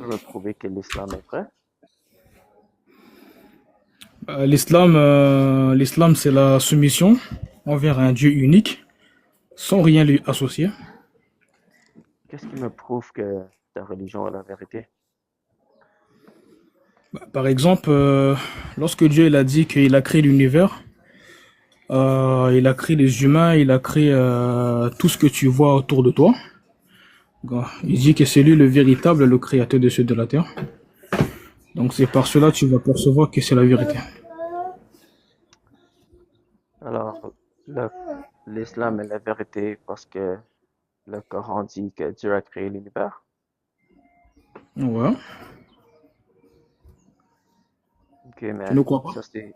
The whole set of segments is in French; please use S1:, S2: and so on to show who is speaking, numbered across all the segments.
S1: peux me prouver que l'islam est vrai?
S2: L'islam, c'est la soumission envers un Dieu unique, sans rien lui associer.
S1: Qu'est-ce qui me prouve que ta religion est la vérité?
S2: Par exemple, lorsque Dieu il a dit qu'il a créé l'univers, il a créé les humains, il a créé tout ce que tu vois autour de toi. Il dit que c'est lui le véritable, le créateur de ceux de la terre. Donc c'est par cela que tu vas percevoir que c'est la vérité.
S1: Alors, le- l'islam est la vérité parce que le Coran dit que Dieu a créé l'univers.
S2: Ouais.
S1: Ok,
S2: Tu
S1: mais
S2: ne crois pas?
S1: c'est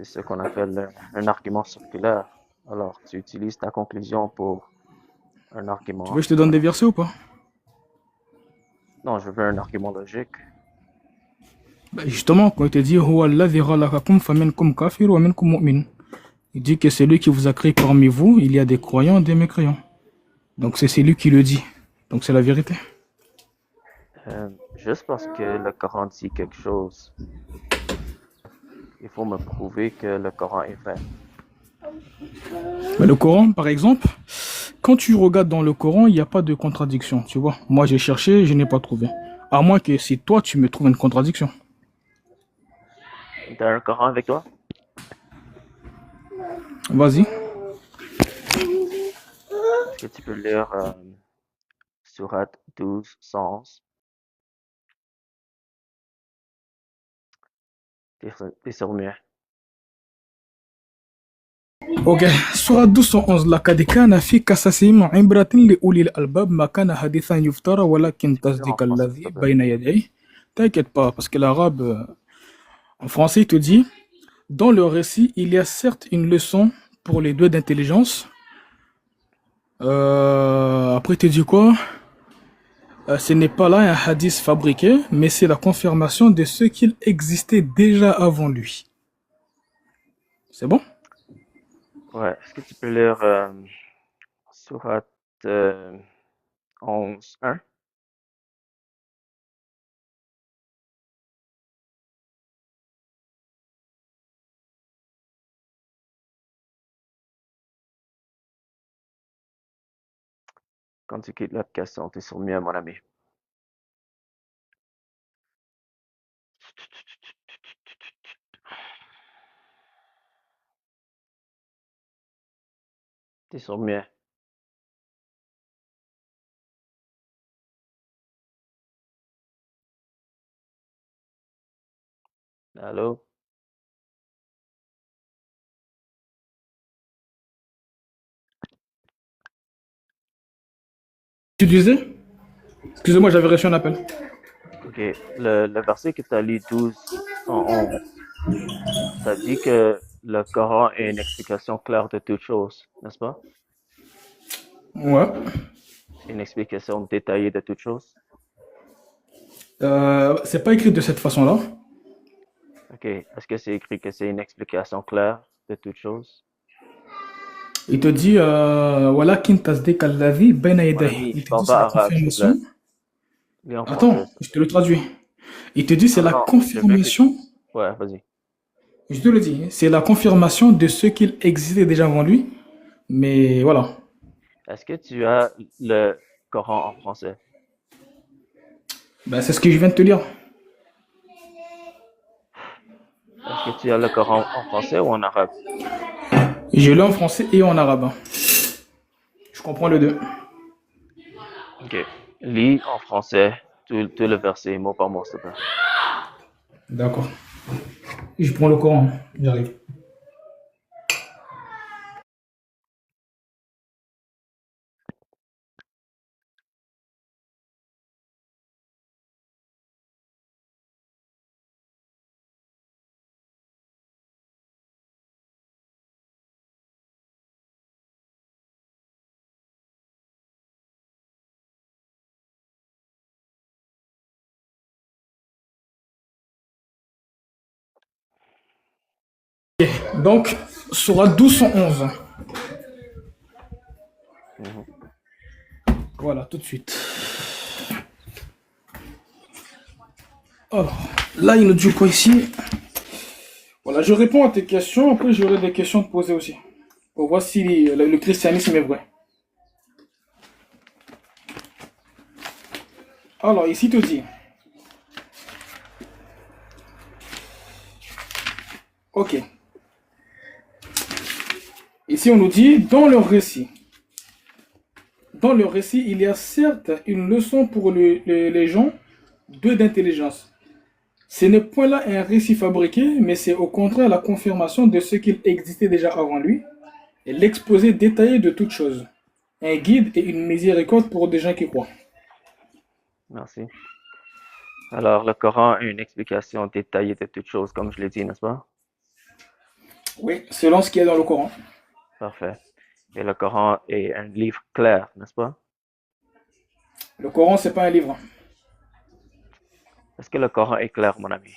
S1: ce qu'on appelle un argument circulaire. Alors, tu utilises ta conclusion pour un
S2: Tu veux
S1: argument.
S2: que je te donne des versets ou pas?
S1: Non, je veux un argument logique.
S2: Justement, quand il te dit Huwa alladhi khalaqakum faminkum kafir wa minkum mu'min. Il dit que c'est lui qui vous a créé parmi vous, il y a des croyants et des mécréants. Donc c'est lui qui le dit. Donc c'est la vérité.
S1: Juste parce que le Coran dit quelque chose, il faut me prouver que le Coran est vrai.
S2: Mais le Coran, par exemple, quand tu regardes dans le Coran, il n'y a pas de contradiction, tu vois. Moi j'ai cherché, je n'ai pas trouvé. À moins que si toi tu me trouves une contradiction.
S1: T'as un Coran avec toi?
S2: Vas-y.
S1: Est-ce que tu peux lire Surat 12, 111? T'es sur mieux.
S2: Ok. Surah 211. لقد كان في قصصهم عبرة لأولي الألباب ما كان حديثا يفترى ولكن
S1: Tu peux lire en
S2: تصديق
S1: français, s'il te
S2: الذي
S1: plaît.
S2: بين يديه. T'inquiète pas, parce que l'arabe, en français, il te dit, dans le récit, il y a certes une leçon pour les deux d'intelligence. Après, il te dit quoi? Ce n'est pas là un hadith fabriqué, mais c'est la confirmation de ce qu'il existait déjà avant lui. C'est bon?
S1: Ouais, est-ce que tu peux lire Surat euh, 11, 1? Quand tu quittes l'application, t'es sur mieux, mon ami. T'es sur mieux. Allô?
S2: Tu disais? Excusez-moi, j'avais reçu un appel.
S1: Ok, le verset que tu as lu 12, 111, ça dit que le Coran est une explication claire de toute chose, n'est-ce pas?
S2: Ouais.
S1: Une explication détaillée de toute chose.
S2: C'est pas écrit de cette façon-là.
S1: Ok, est-ce que c'est écrit que c'est une explication claire de toute chose?
S2: Il te dit, ولكن تصديق الذي بين
S1: Mon
S2: يديه.
S1: ami,
S2: Il
S1: je
S2: te dit,
S1: parle
S2: c'est
S1: pas
S2: la
S1: arabe, s'il te
S2: confirmation.
S1: plaît. Lis en français,
S2: Attends,
S1: s'il te
S2: je te
S1: plaît.
S2: le traduis. Il te dit, c'est
S1: Non, non,
S2: la
S1: non, je veux que...
S2: confirmation.
S1: Ouais, vas-y.
S2: Je te le dis, c'est la confirmation de ce qu'il existait déjà avant lui. Mais voilà.
S1: Est-ce que tu as le Coran en français?
S2: Ben, c'est ce que je viens de te dire.
S1: Est-ce que tu as le Coran en français ou en arabe?
S2: Je l'ai en français et en arabe. Je comprends les deux.
S1: Ok. Lis en français tout le verset, mot par mot, s'il te plaît.
S2: D'accord. Je prends le Coran. J'arrive. Donc, Surah 1211.
S1: Mhm.
S2: Voilà, tout de suite. Alors, là, il nous dit quoi ici? Voilà, je réponds à tes questions, après j'aurai des questions à te poser aussi. Pour voir si le christianisme est vrai. Alors, ici, il te dit, ok. Ici, on nous dit, dans leur récit, il y a certes une leçon pour les gens d'intelligence. Ce n'est point là un récit fabriqué, mais c'est au contraire la confirmation de ce qu'il existait déjà avant lui et l'exposé détaillé de toutes choses. Un guide et une miséricorde pour des gens qui croient.
S1: Merci. Alors, le Coran a une explication détaillée de toutes choses, comme je l'ai dit, n'est-ce pas?
S2: Oui, selon ce qu'il y a dans le Coran.
S1: Parfait. Et le Coran est un livre clair, n'est-ce pas?
S2: Le Coran, c'est pas un livre.
S1: Est-ce que le Coran est clair, mon ami?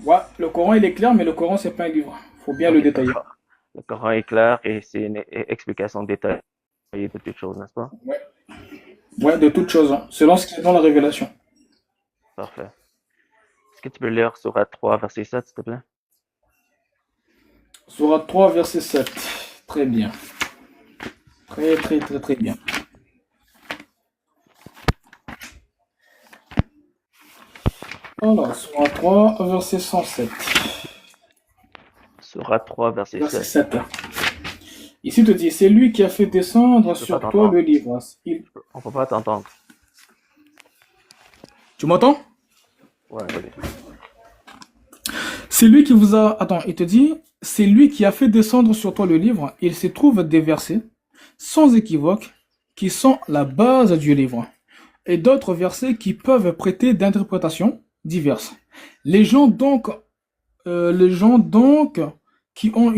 S2: Ouais, le Coran, il est clair, mais le Coran, c'est pas un livre. Faut bien le
S1: Ok,
S2: détailler.
S1: d'accord. Le Coran est clair et c'est une explication détaillée de toutes choses, n'est-ce pas?
S2: Ouais, ouais, de toutes choses, hein, selon ce qu'il y a dans la révélation.
S1: Parfait. Est-ce que tu peux lire Surat 3, verset 7, s'il te plaît?
S2: Sourate 3, verset 7. Très bien. Très, très, très, très bien. Alors, Sourate 3, verset 107.
S1: Surat 3, verset
S2: Verset
S1: 7.
S2: 7. Ici, il te dit, c'est lui qui a fait descendre
S1: Je peux pas
S2: sur toi
S1: t'entendre.
S2: le livre.
S1: On peut pas t'entendre.
S2: Tu m'entends?
S1: Ouais, vas-y.
S2: C'est lui qui vous a... Attends, il te dit, c'est lui qui a fait descendre sur toi le livre. Il se trouve des versets, sans équivoque, qui sont la base du livre. Et d'autres versets qui peuvent prêter d'interprétations diverses. Les gens donc, les gens donc qui ont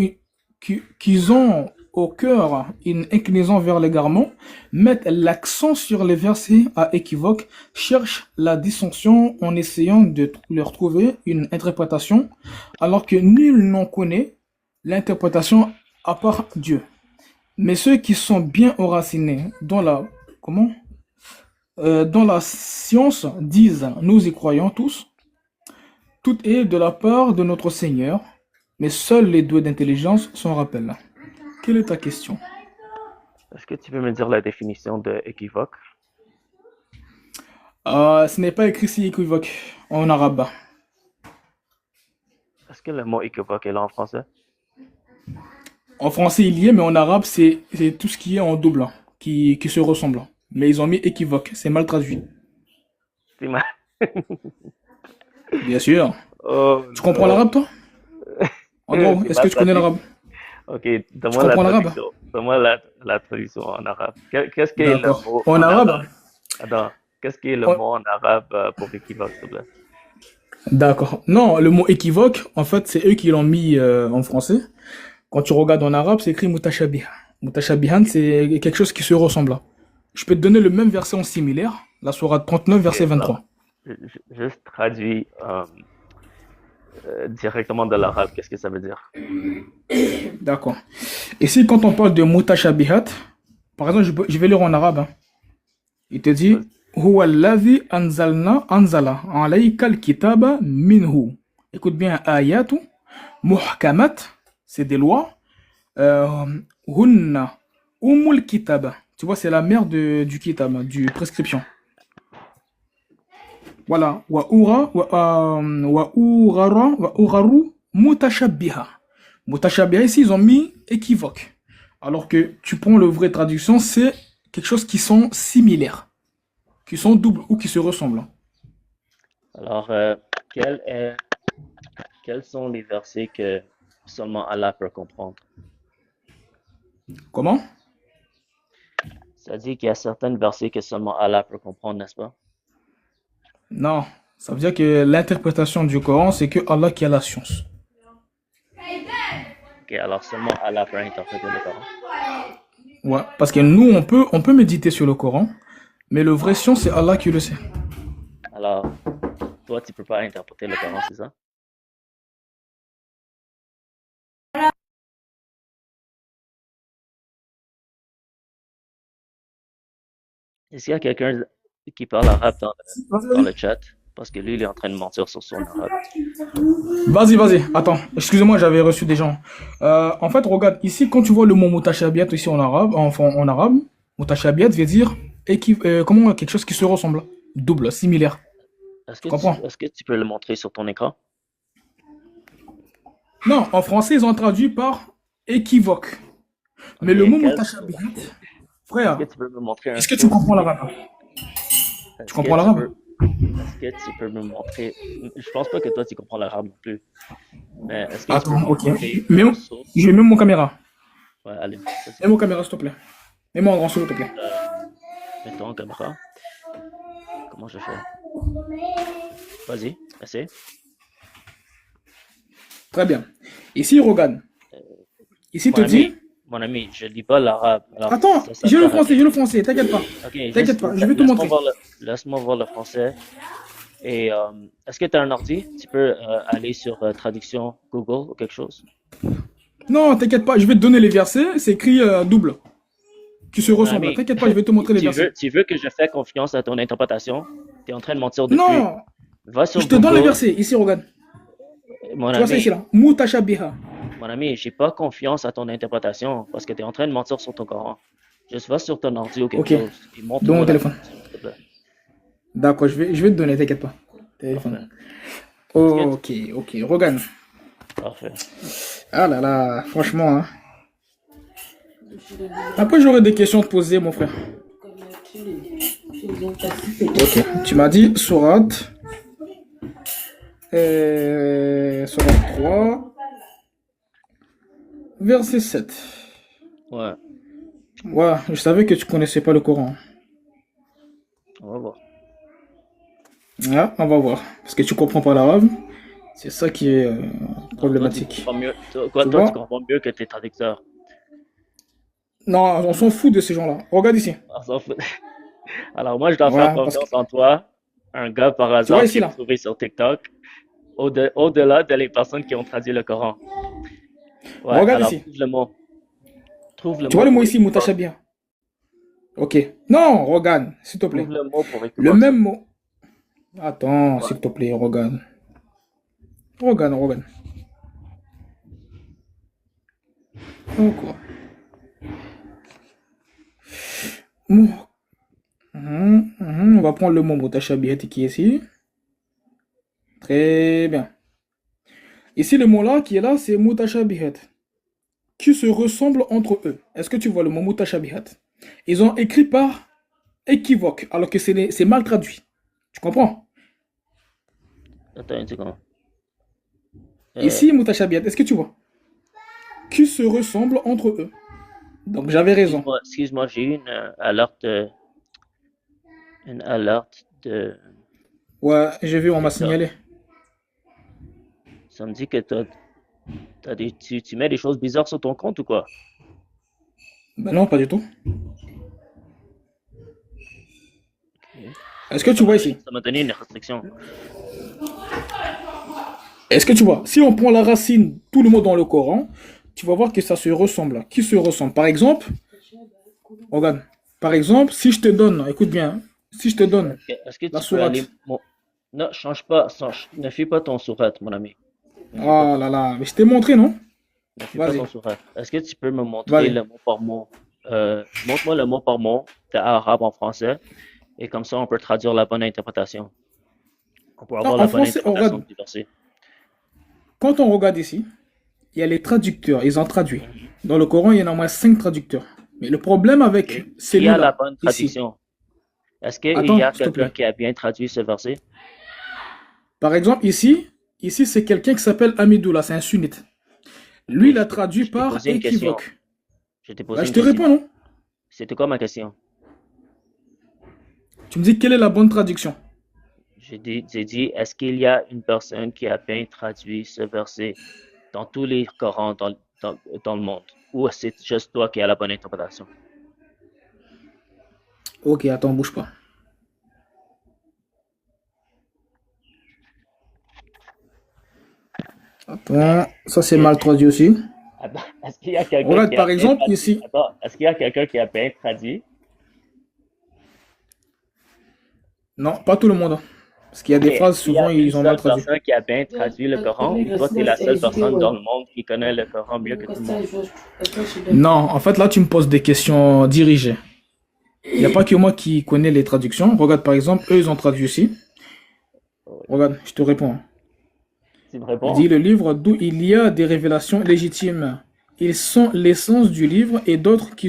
S2: au cœur une inclinaison vers l'égarement, mettent l'accent sur les versets à équivoque, cherchent la dissension en essayant de leur trouver une interprétation, alors que nul n'en connaît l'interprétation à part Dieu. Mais ceux qui sont bien enracinés dans comment? Dans la science disent, nous y croyons tous, tout est de la part de notre Seigneur, mais seuls les doués d'intelligence s'en rappellent. Quelle est ta question?
S1: Est-ce que tu peux me dire la définition de équivoque?
S2: Ce n'est pas écrit si équivoque en arabe.
S1: Est-ce que le mot équivoque est là en français?
S2: En français, il y est, mais en arabe, c'est tout ce qui est en double, hein, qui se ressemble. Mais ils ont mis équivoque, c'est mal traduit.
S1: C'est ma-
S2: Bien sûr.
S1: Oh
S2: Tu comprends
S1: non,
S2: l'arabe, toi? En gros,
S1: c'est
S2: est-ce
S1: mal
S2: que tu connais
S1: traduit.
S2: l'arabe?
S1: Ok,
S2: Tu
S1: donne-moi la
S2: comprends l'arabe?
S1: traduction. Donne-moi la traduction en arabe. Qu'est-ce qu'est le
S2: D'accord.
S1: mot
S2: En
S1: en
S2: arabe?
S1: arabe? Attends, qu'est-ce qu'est le
S2: en-
S1: mot en arabe pour équivoque, s'il te plaît?
S2: D'accord. Non, le mot équivoque, en fait, c'est eux qui l'ont mis en français. Quand tu regardes en arabe, c'est écrit mutashabih. Mutashabihan, c'est quelque chose qui se ressemble. Je peux te donner le même verset en similaire, la sourate 39,
S1: Ok,
S2: verset
S1: alors,
S2: 23.
S1: juste traduit directement de l'arabe, qu'est-ce que ça veut dire?
S2: D'accord. Ici, quand on parle de mutashabihat, par exemple, je vais lire en arabe, hein. Il te dit,
S1: Vas-y.
S2: Huwa alladhi anzala alayka al-kitaba minhu. Écoute bien, ayatu, muhkamat, c'est des lois. Euh, Hunna, umul kitab. Tu vois, c'est la mère du kitab, du prescription. Voilà. Wa uraru mutashabbiha. Mutashabbiha, ici, ils ont mis équivoque. Alors que tu prends le vrai traduction, c'est quelque chose qui sont similaires, qui sont doubles ou qui se ressemblent.
S1: Alors, quel est, quels sont les versets que seulement Allah peut comprendre?
S2: Comment?
S1: Ça dit qu'il y a certains versets que seulement Allah peut comprendre, n'est-ce pas?
S2: Non. Ça veut dire que l'interprétation du Coran, c'est que Allah qui a la science.
S1: Ok, alors seulement Allah peut interpréter le Coran.
S2: Ouais. Parce que nous, on peut méditer sur le Coran, mais le vrai science, c'est Allah qui le sait.
S1: Alors, toi, tu peux pas interpréter le Coran, c'est ça? Est-ce qu'il y a quelqu'un qui parle arabe dans
S2: Vas-y,
S1: dans
S2: vas-y.
S1: le chat? parce que lui, il est en train de mentir sur son arabe.
S2: Vas-y, vas-y. Attends. Excusez-moi, j'avais reçu des gens. En fait, regarde. Ici, quand tu vois le mot mutashabihat ici en arabe, en arabe, mutashabihat veut dire comment quelque chose qui se ressemble. Double, similaire. Tu comprends?
S1: Est-ce que tu peux le montrer sur ton écran?
S2: Non, en français, ils ont traduit par équivoque. Mais
S1: Ok,
S2: le mot
S1: quel,
S2: mutashabihat,
S1: est-ce que
S2: frère,
S1: tu peux me montrer un
S2: est-ce que tu
S1: source?
S2: comprends l'arabe? Tu
S1: Est-ce que
S2: comprends
S1: tu
S2: l'arabe?
S1: peux, est-ce que tu peux me montrer? Je pense pas que toi, tu comprends l'arabe non plus. Mais est-ce que tu peux
S2: Attends,
S1: me
S2: ok.
S1: montrer
S2: Mets,
S1: une source?
S2: je vais mettre mon caméra.
S1: Ouais, allez, vas-y.
S2: Mets mon caméra, s'il te plaît. Mets-moi en grand solo, s'il te plaît.
S1: Euh, Mets-toi en caméra. Comment je fais? Vas-y, essaie.
S2: Très bien. Ici, regarde. Ici,
S1: Mon
S2: te dit.
S1: ami, mon ami, je lis pas l'arabe. Alors,
S2: Attends,
S1: ça sert à rien.
S2: j'ai le français, t'inquiète pas.
S1: Ok,
S2: T'inquiète
S1: juste
S2: pas, je vais te montrer.
S1: laisse-moi voir le français. Et est-ce que tu as un ordi? Tu peux aller sur traduction Google ou quelque chose?
S2: Non, t'inquiète pas, je vais te donner les versets, c'est écrit double, qui se
S1: Mon
S2: ressemblent.
S1: ami,
S2: T'inquiète pas, je vais te montrer les versets.
S1: tu veux que je fasse confiance à ton interprétation? Tu es en train de mentir depuis.
S2: Non,
S1: Va sur
S2: je te donne les
S1: Google,
S2: versets. Ici, regarde.
S1: mon
S2: Tu vois ça ici,
S1: ami,
S2: là. Mutashabiha.
S1: mon ami, j'ai pas confiance à ton interprétation parce que tu es en train de mentir sur ton Coran. Juste va sur ton ordi ou quelque
S2: Ok,
S1: chose et
S2: donne mon
S1: montre-moi la
S2: téléphone.
S1: traduction, s'il te plaît.
S2: D'accord, je vais te donner, t'inquiète pas.
S1: Parfait.
S2: Téléphone.
S1: Est-ce que
S2: Ok, ok, regarde.
S1: Parfait.
S2: Ah là là, franchement, hein. Après, j'aurais des questions à te poser, mon frère. Ok, tu m'as dit sourate, sourate 3, verset 7.
S1: Ouais,
S2: Ouais, je savais que tu connaissais pas le Coran.
S1: on va voir.
S2: Ah, on va voir. Parce que tu comprends pas l'arabe. C'est ça qui est
S1: Non, toi, tu
S2: problématique.
S1: comprends mieux.
S2: Tu
S1: Toi, tu
S2: vois?
S1: comprends mieux que tes traducteurs.
S2: Non, on s'en fout de ces gens-là. Regarde ici.
S1: On s'en fout. Alors, moi, je dois faire
S2: Voilà, parce que
S1: confiance en toi, un gars par
S2: tu vois
S1: hasard
S2: ici
S1: qui est
S2: là.
S1: trouvé sur TikTok, au-delà de les personnes qui ont traduit le Coran. Ouais,
S2: Regarde
S1: alors
S2: ici.
S1: trouve le mot. Trouve le
S2: Tu vois
S1: mot
S2: le mot
S1: pour
S2: ici,
S1: équivoque.
S2: mutashabih. Ok. Non, regarde, s'il te plaît.
S1: Trouve le mot pour
S2: Le
S1: équivoque, s'il
S2: même
S1: te
S2: mot. Attends,
S1: plaît.
S2: s'il te plaît, regarde. Regarde, regarde. Oh, quoi. Mou- On va prendre le mot mutashabih qui est ici. Très bien. Ici, le mot là qui est là, c'est mutashabihat, qui se ressemblent entre eux. Est-ce que tu vois le mot mutashabihat? Ils ont écrit par équivoque, alors que c'est mal traduit. Tu comprends?
S1: Attends une seconde. Euh,
S2: Ici, mutashabihat, est-ce que tu vois? Qui se ressemblent entre eux. Donc j'avais raison.
S1: excuse-moi, j'ai eu une alerte de
S2: Ouais, j'ai vu, on m'a
S1: TikTok.
S2: signalé.
S1: Ça me dit que tu mets des choses bizarres sur ton compte ou quoi?
S2: Ben non, pas du tout.
S1: Ok.
S2: Est-ce que tu vois ici?
S1: Ça m'a donné une restriction.
S2: Est-ce que tu vois? Si on prend la racine, tout le mot dans le Coran, tu vas voir que ça se ressemble. Qui se ressemble? Par exemple, regarde. Par exemple, si je te donne, écoute bien, hein, si je te donne
S1: Est-ce que
S2: la
S1: tu peux aller...
S2: sourate.
S1: Non, change pas, ne fais pas ton sourate, mon ami. Ne fais pas
S2: Ah
S1: ton,
S2: là là, mais je t'ai montré, non?
S1: ne fais pas ton
S2: Vas-y,
S1: sourate. Est-ce que tu peux me montrer
S2: vas-y.
S1: le mot par mot? Montre-moi le mot par mot de arabe en français, et comme ça, on peut traduire la bonne interprétation. On peut
S2: Non,
S1: avoir la
S2: en
S1: bonne
S2: français, on
S1: interprétation
S2: regarde.
S1: du verset.
S2: Quand on regarde ici, il y a les traducteurs, ils ont traduit.
S1: Mhm.
S2: Dans le Coran, il y en a au moins 5 traducteurs. Mais le problème
S1: Ok.
S2: avec
S1: Qui a la
S2: celui-là,
S1: bonne
S2: ici,
S1: traduction? Est-ce qu'il y
S2: attends,
S1: a
S2: s'il te
S1: quelqu'un
S2: plaît.
S1: qui a bien traduit ce verset?
S2: Par exemple, ici c'est quelqu'un qui s'appelle Amidoula, c'est un sunnite.
S1: Ok,
S2: Lui, il a traduit
S1: je t'ai
S2: par
S1: posé une question.
S2: équivoque.
S1: Je t'ai
S2: Bah,
S1: posé
S2: je
S1: une
S2: te
S1: question.
S2: réponds, non?
S1: C'était quoi ma question?
S2: Tu me dis quelle est la bonne traduction?
S1: J'ai dit, est-ce qu'il y a une personne qui a bien traduit ce verset dans tous les Corans dans le monde? Ou c'est juste toi qui as la bonne interprétation?
S2: Ok, attends, bouge pas. Attends, ça c'est
S1: Ok.
S2: mal traduit aussi.
S1: Attends, est-ce qu'il y a quelqu'un
S2: Regarde
S1: qui a
S2: par
S1: bien
S2: exemple
S1: traduit?
S2: ici.
S1: Attends, est-ce qu'il y a quelqu'un qui a bien traduit?
S2: Non, pas tout le monde, hein. Parce qu'il y a des
S1: Ok,
S2: phrases,
S1: est-ce qu'il y
S2: souvent,
S1: a une
S2: ils ont mal
S1: seule
S2: traduit.
S1: personne qui a bien traduit le Coran ou toi, tu es la seule personne dans le monde qui connaît le Coran mieux que tout le monde?
S2: Non, en fait, là, tu me poses des questions dirigées. Il n'y a pas que moi qui connais les traductions. Regarde, par exemple, eux, ils ont traduit aussi.
S1: Oui.
S2: Regarde, je te réponds.
S1: Tu me
S2: Il dit
S1: réponds?
S2: le livre d'où il y a des révélations légitimes. Ils sont l'essence du livre et d'autres qui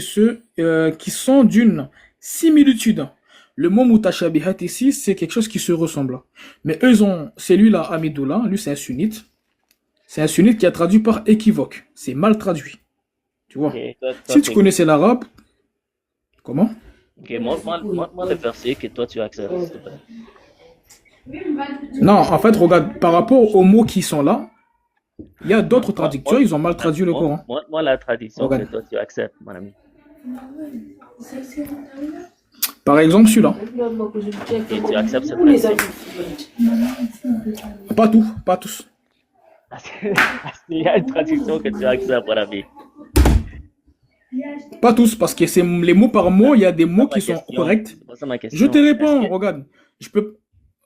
S2: sont d'une similitude. Le mot mutashabihat ici, c'est quelque chose qui se ressemble. Mais eux ont, c'est lui là, Amidullah, lui c'est un sunnite. C'est un sunnite qui a traduit par équivoque. C'est mal traduit. Tu
S1: Ok,
S2: vois.
S1: toi,
S2: Si tu
S1: t'es...
S2: connaissais l'arabe, comment?
S1: Ok, montre-moi le verset que toi, tu acceptes, s'il te plaît.
S2: Non, en fait, regarde, par rapport aux mots qui sont là, il y a d'autres
S1: Montre-moi,
S2: traducteurs, ils ont mal traduit le Coran.
S1: montre-moi la tradition que
S2: Regarde.
S1: toi, tu acceptes, mon ami.
S2: Par exemple, celui-là.
S1: Ok, tu acceptes cette tradition.
S2: Pas tout, pas tous.
S1: Est-ce qu'il y a une traduction que tu acceptes, mon ami?
S2: Pas tous, parce que c'est les mots par mot, il y a des
S1: C'est pas
S2: mots
S1: ma
S2: qui sont
S1: question.
S2: corrects.
S1: C'est pas ça ma
S2: Je te
S1: question.
S2: réponds, regarde. Je peux.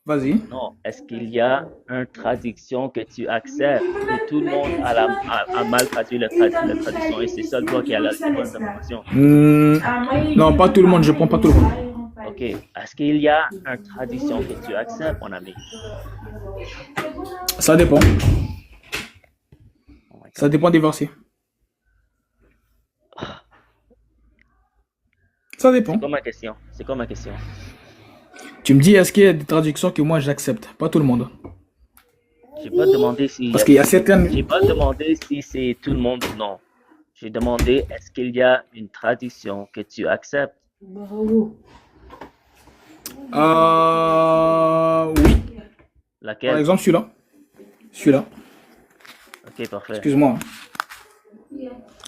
S2: Vas-y.
S1: Non, est-ce qu'il y a une traduction que tu acceptes ou tout le monde a mal traduit la traduction et c'est seul toi qui as la bonne information?
S2: Hmm, non, pas tout le monde, je prends pas tout le monde.
S1: Ok, est-ce qu'il y a une traduction que tu acceptes, mon ami?
S2: Ça dépend.
S1: Oh my
S2: Ça
S1: God.
S2: dépend des versets. Ça
S1: C'est
S2: dépend.
S1: quoi ma question? C'est quoi ma question?
S2: Tu me dis, est-ce qu'il y a des traductions que moi j'accepte? Pas tout le monde.
S1: J'ai pas demandé si,
S2: Parce qu'il y a certaines.
S1: j'ai pas demandé si c'est tout le monde ou non. J'ai demandé est-ce qu'il y a une traduction que tu acceptes?
S2: Oui. Par
S1: Laquelle?
S2: exemple, celui-là. Celui-là.
S1: Ok, parfait.
S2: Excuse-moi.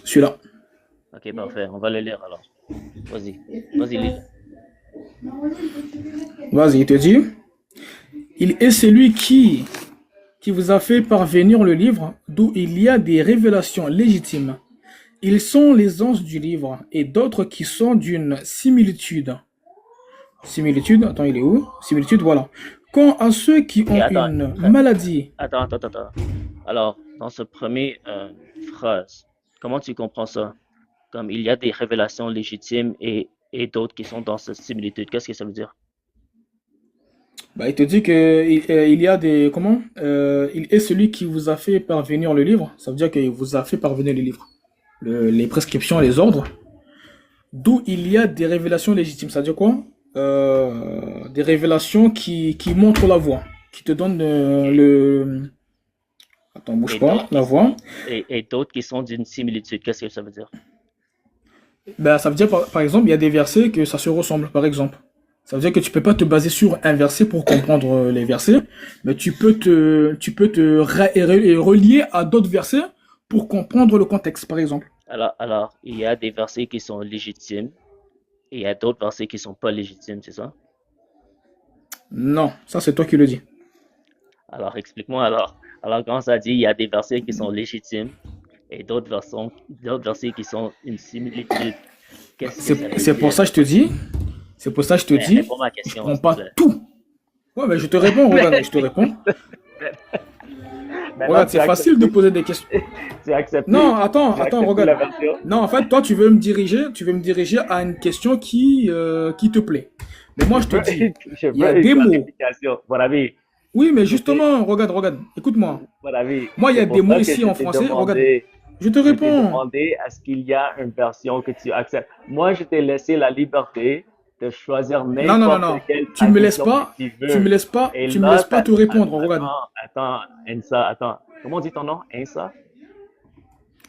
S2: Celui-là.
S1: Ok, parfait. On va le lire alors. Vas-y. Vas-y, lis-le.
S2: Vas-y, il te dit. Il est celui qui vous a fait parvenir le livre d'où il y a des révélations légitimes. Ils sont les anges du livre et d'autres qui sont d'une similitude. Similitude, attends, il est où? Similitude, voilà. Quant à ceux qui
S1: Ok,
S2: ont
S1: attends.
S2: une maladie,
S1: Attends. Alors, dans ce premier phrase, comment tu comprends ça? Comme il y a des révélations légitimes et d'autres qui sont dans cette similitude. Qu'est-ce que ça veut dire?
S2: bah, il te dit que il y a des comment? Il est celui qui vous a fait parvenir le livre. Ça veut dire qu'il vous a fait parvenir le livre, les prescriptions, les ordres. D'où il y a des révélations légitimes. Ça veut dire quoi? Des révélations qui montrent la voie, qui te donnent le. Attends, bouge
S1: Et
S2: pas,
S1: d'autres
S2: la
S1: qui
S2: voie.
S1: sont et d'autres qui sont d'une similitude. Qu'est-ce que ça veut dire?
S2: Ben, ça veut dire, par exemple, il y a des versets que ça se ressemble, par exemple. Ça veut dire que tu peux pas te baser sur un verset pour comprendre les versets, mais tu peux te relier à d'autres versets pour comprendre le contexte, par exemple.
S1: Alors, il y a des versets qui sont légitimes et il y a d'autres versets qui sont pas légitimes, c'est ça?
S2: Non, ça c'est toi qui le dis.
S1: Alors, explique-moi alors. Alors, quand ça dit il y a des versets qui sont légitimes et d'autres versets qui sont une similitude, qu'est-ce que ça
S2: C'est
S1: veut
S2: c'est pour
S1: dire?
S2: ça que je te dis, c'est pour ça que je te
S1: Mais
S2: dis,
S1: réponds à ma
S2: je
S1: question,
S2: prends
S1: s'il te
S2: pas
S1: plaît.
S2: tout. Ouais, mais je te réponds, regarde, je te réponds.
S1: Maintenant,
S2: Regarde, c'est facile de poser des questions.
S1: tu as accepté,
S2: Non, attends,
S1: tu as
S2: attends,
S1: accepté la
S2: regarde.
S1: version.
S2: Non, en fait, toi, tu veux me diriger à une question qui te plaît. Mais
S1: Je
S2: moi, je te
S1: veux,
S2: dis,
S1: je
S2: il y a
S1: veux une
S2: des mots.
S1: clarification. Mon ami,
S2: Oui, mais
S1: je t'ai,
S2: justement, regarde, écoute-moi.
S1: mon ami,
S2: Moi, il y
S1: c'est
S2: a des
S1: pour
S2: mots
S1: ça que
S2: ici en français. Regarde, je te
S1: je t'ai
S2: réponds.
S1: demandé est-ce qu'il y a une version que tu acceptes. Moi, je t'ai laissé la liberté de choisir
S2: Non, non, non,
S1: n'importe
S2: non.
S1: quelle
S2: Tu me laisses
S1: traduction que
S2: pas,
S1: tu
S2: tu me
S1: veux.
S2: laisses pas,
S1: Et
S2: tu me laisses
S1: là,
S2: pas te répondre. Regarde.
S1: attends, Ensa, attends. Comment on dit ton nom? Ensa?